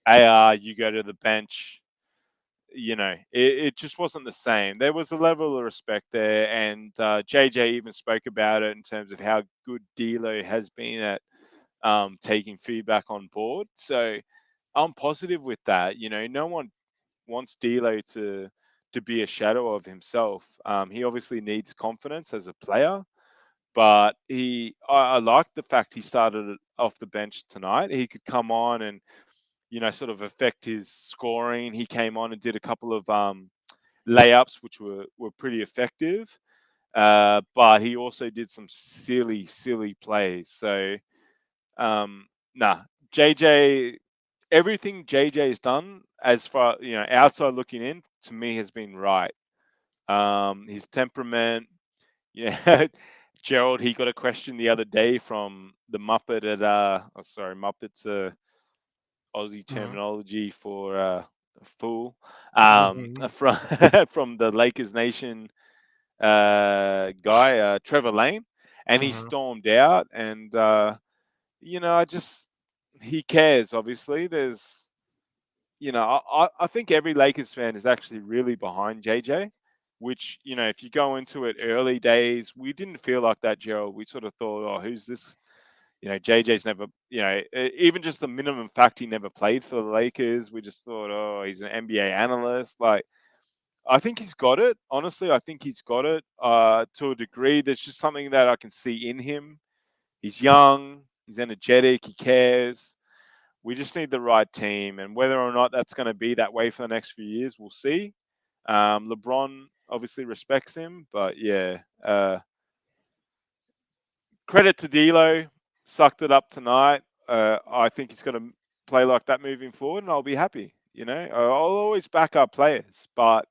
AR, you go to the bench. It just wasn't the same. There was a level of respect there, and JJ even spoke about it in terms of how good D'Lo has been at taking feedback on board. So I'm positive with that. No one wants D'Lo to be a shadow of himself. He obviously needs confidence as a player, but I like the fact he started off the bench tonight. He could come on and sort of affect his scoring. He came on and did a couple of layups, which were pretty effective. But he also did some silly plays. So, nah, JJ, everything JJ has done as far, outside looking in, to me has been right. His temperament, yeah. Gerald, he got a question the other day from the Muppet at, Muppet's Aussie Mm-hmm. terminology for fool, Mm-hmm. from from the Lakers Nation guy, Trevor Lane, and he Mm-hmm. stormed out. And I just he cares. Obviously, there's I think every Lakers fan is actually really behind JJ. Which if you go into it early days, we didn't feel like that, Gerald. We sort of thought, oh, who's this? JJ's never, even just the minimum fact he never played for the Lakers, we just thought, oh, he's an NBA analyst. Like, I think he's got it. Honestly, I think he's got it to a degree. There's just something that I can see in him. He's young, he's energetic, he cares. We just need the right team. And whether or not that's going to be that way for the next few years, we'll see. LeBron obviously respects him, but yeah, credit to D'Lo, sucked it up tonight. I think he's going to play like that moving forward, and I'll be happy. I'll always back up players, but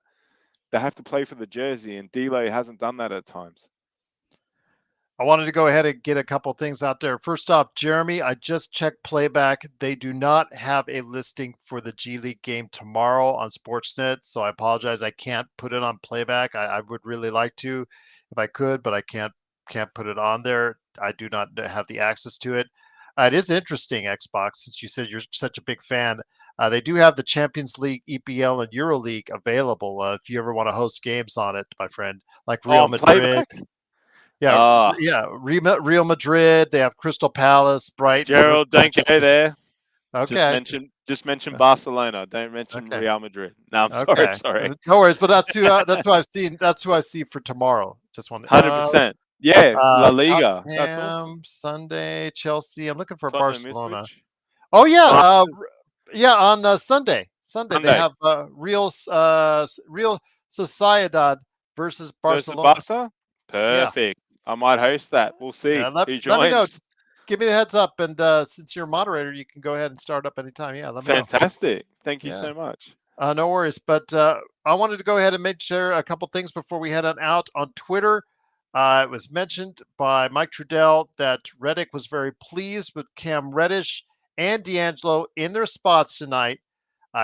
they have to play for the jersey, and D'Lo hasn't done that at times. I wanted to go ahead and get a couple things out there. First off, Jeremy, I just checked playback. They do not have a listing for the G League game tomorrow on Sportsnet, so I apologize. I can't put it on playback. I would really like to if I could, but I can't put it on there. I do not have the access to it. It is interesting, Xbox, since you said you're such a big fan. They do have the Champions League, EPL, and Euro League available if you ever want to host games on it, my friend, like Real On Madrid. playback? Yeah, Ah, yeah. Real Madrid. They have Crystal Palace, Brighton versus Gerald, don't go Manchester. there. Okay, Just mention uh, Barcelona. Don't mention okay, Real Madrid. No, I'm sorry, okay. sorry. No worries. But that's who I've seen. That's who I see for tomorrow. Just one. 100%. Yeah, La Liga. That's awesome. Tottenham Sunday, Chelsea. I'm looking for Tottenham Barcelona. Ipswich. Oh yeah, Oh, yeah. On Sunday, they Sunday have Real Sociedad versus versus Barcelona. Barca. Yeah, Perfect. I might host that. We'll yeah. see Let who me know. joins. Give me the heads up, and since you're a moderator, you can go ahead and start up anytime. Yeah, let me know. Fantastic. Thank you Yeah, so much. no worries. But I wanted to go ahead and make sure a couple things before we head on out. On Twitter, it was mentioned by Mike Trudell that Reddick was very pleased with Cam Reddish and D'Angelo in their spots tonight.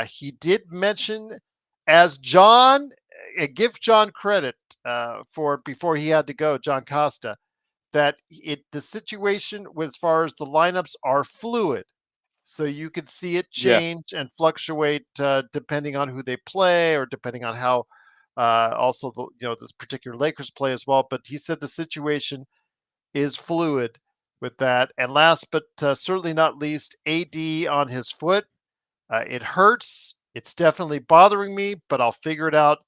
He did mention, as John, give John credit for before he had to go, John Costa, that the situation with as far as the lineups are fluid, so you could see it Yeah. change and fluctuate depending on who they play or depending on how also this particular Lakers play as well. But he said the situation is fluid with that. And last but certainly not least, AD on his foot. It hurts. It's definitely bothering me, but I'll figure it out.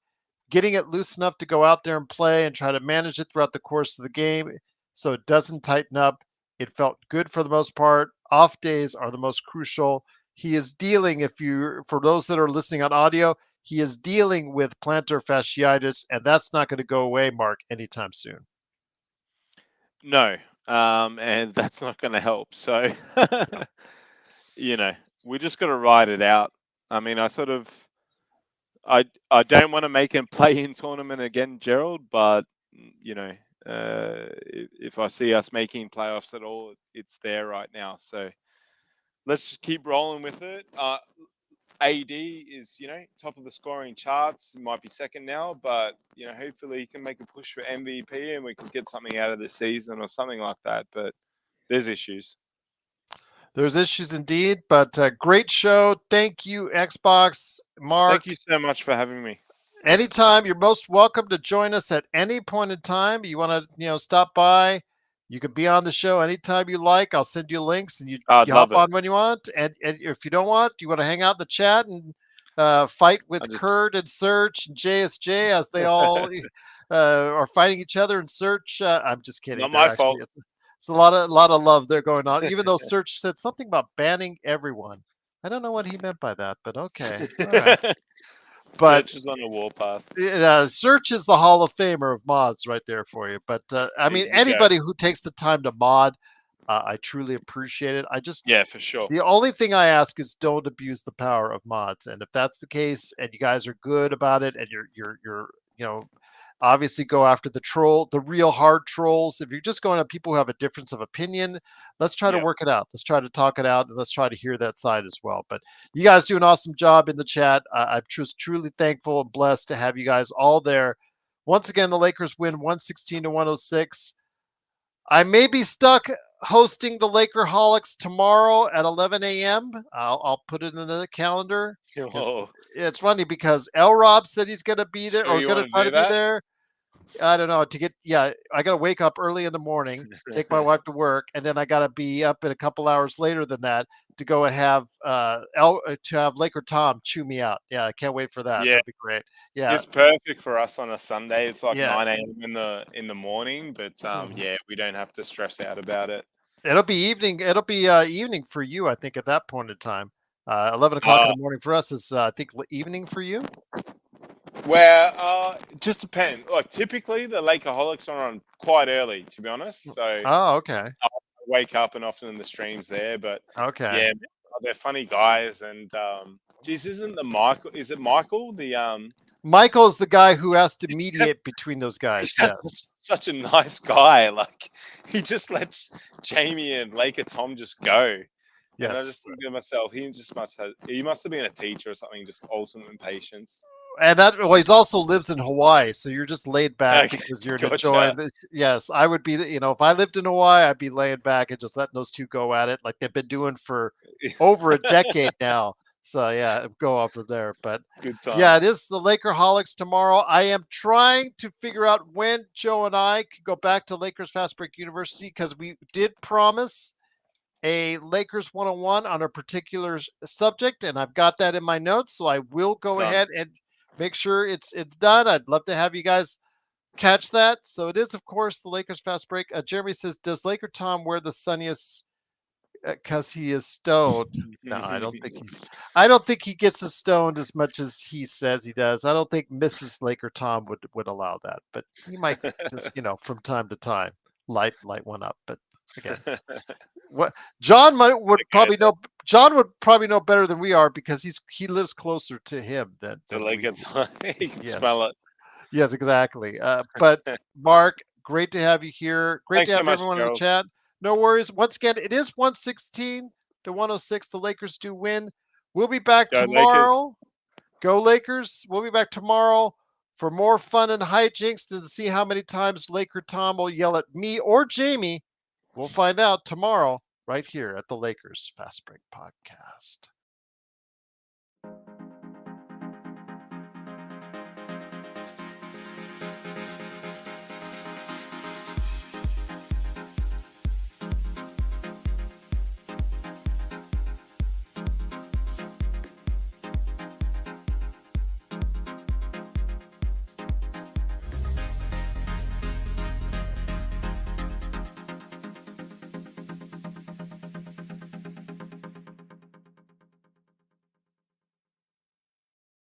Getting it loose enough to go out there and play and try to manage it throughout the course of the game so it doesn't tighten up. It felt good for the most part. Off days are the most crucial. He is dealing, for those that are listening on audio, he is dealing with plantar fasciitis, and that's not going to go away, Mark, anytime soon. No. And that's not going to help. So, we just got to ride it out. I mean, I don't want to make him play in tournament again, Gerald, but if I see us making playoffs at all, it's there right now. So let's just keep rolling with it. AD is, top of the scoring charts. He might be second now, but hopefully he can make a push for MVP and we can get something out of the season or something like that. But there's issues. There's issues indeed, but great show. Thank you, Xbox, Mark. Thank you so much for having me. Anytime, you're most welcome to join us at any point in time. You want to, stop by. You can be on the show anytime you like. I'll send you links, and you I'd hop love it. on when you want. And if you don't want, you want to hang out in the chat and fight with Kurt and Search and JSJ as they all are fighting each other in Search. I'm just kidding. Not my fault. It's a lot of love there going on. Even though Search said something about banning everyone. I don't know what he meant by that, but okay. All right. But Search is on the warpath. Search is the Hall of Famer of mods right there for you. But I mean, anybody who takes the time to mod, I truly appreciate it. Yeah, for sure. The only thing I ask is don't abuse the power of mods. And if that's the case, and you guys are good about it, and you're obviously go after the real hard trolls. If you're just going to people who have a difference of opinion, let's try to work it out. Let's try to talk it out, and let's try to hear that side as well. But you guys do an awesome job in the chat. I'm just truly thankful and blessed to have you guys all there. Once again, the Lakers win 116-106. I may be stuck hosting the Lakerholics tomorrow at 11 a.m. I'll put it in the calendar. It's funny because L. Rob said he's going to be there or going to try to be there. I don't know I got to wake up early in the morning, take my wife to work, and then I got to be up in a couple hours later than that to go and have Laker Tom chew me out. Yeah, I can't wait for that. Yeah, that'd be great. Yeah, it's perfect for us on a Sunday. It's like 9 a.m. in the morning, but we don't have to stress out about it. It'll be evening. It'll be evening for you, I think, at that point in time. 11 o'clock in the morning for us is, I think, evening for you. Well, it just depends. Like typically, the Lakerholics are on quite early, to be honest. So, okay. I wake up and often the streams there, but okay, they're funny guys. And isn't the Michael? Is it Michael? The Michael is the guy who has to mediate between those guys. He's Yes. just such a nice guy. Like he just lets Jamie and Laker Tom just go. And I Yes. just think to myself, he must have been a teacher or something, just ultimate impatience. And he also lives in Hawaii, so you're just laid back Okay, because you're gotcha. enjoying this. Yes, I would be, if I lived in Hawaii, I'd be laying back and just letting those two go at it like they've been doing for over a decade now. So yeah, go off from there. But Good time. yeah, it is the Lakerholics tomorrow. I am trying to figure out when Joe and I can go back to Lakers Fast Break University because we did promise a Lakers 101 on a particular subject, and I've got that in my notes. So I will go ahead and make sure it's done. I'd love to have you guys catch that. So it is, of course, the Lakers Fast Break. Jeremy says, "Does Laker Tom wear the sunniest because he is stoned?" No, I don't think he gets as stoned as much as he says he does. I don't think Mrs. Laker Tom would allow that, but he might just from time to time light one up. But again, what John would probably know. John would probably know better than we are because he lives closer to him than Laker Tom. You can yes. smell it. Yes, exactly. But Mark, great to have you here. Great Thanks to have so much, everyone in the Gerald. chat. No worries. Once again, it is 116 to 106. The Lakers do win. We'll be back Go tomorrow. Go Lakers. We'll be back tomorrow for more fun and hijinks and to see how many times Laker Tom will yell at me or Jamie. We'll find out tomorrow right here at the Lakers Fast Break Podcast.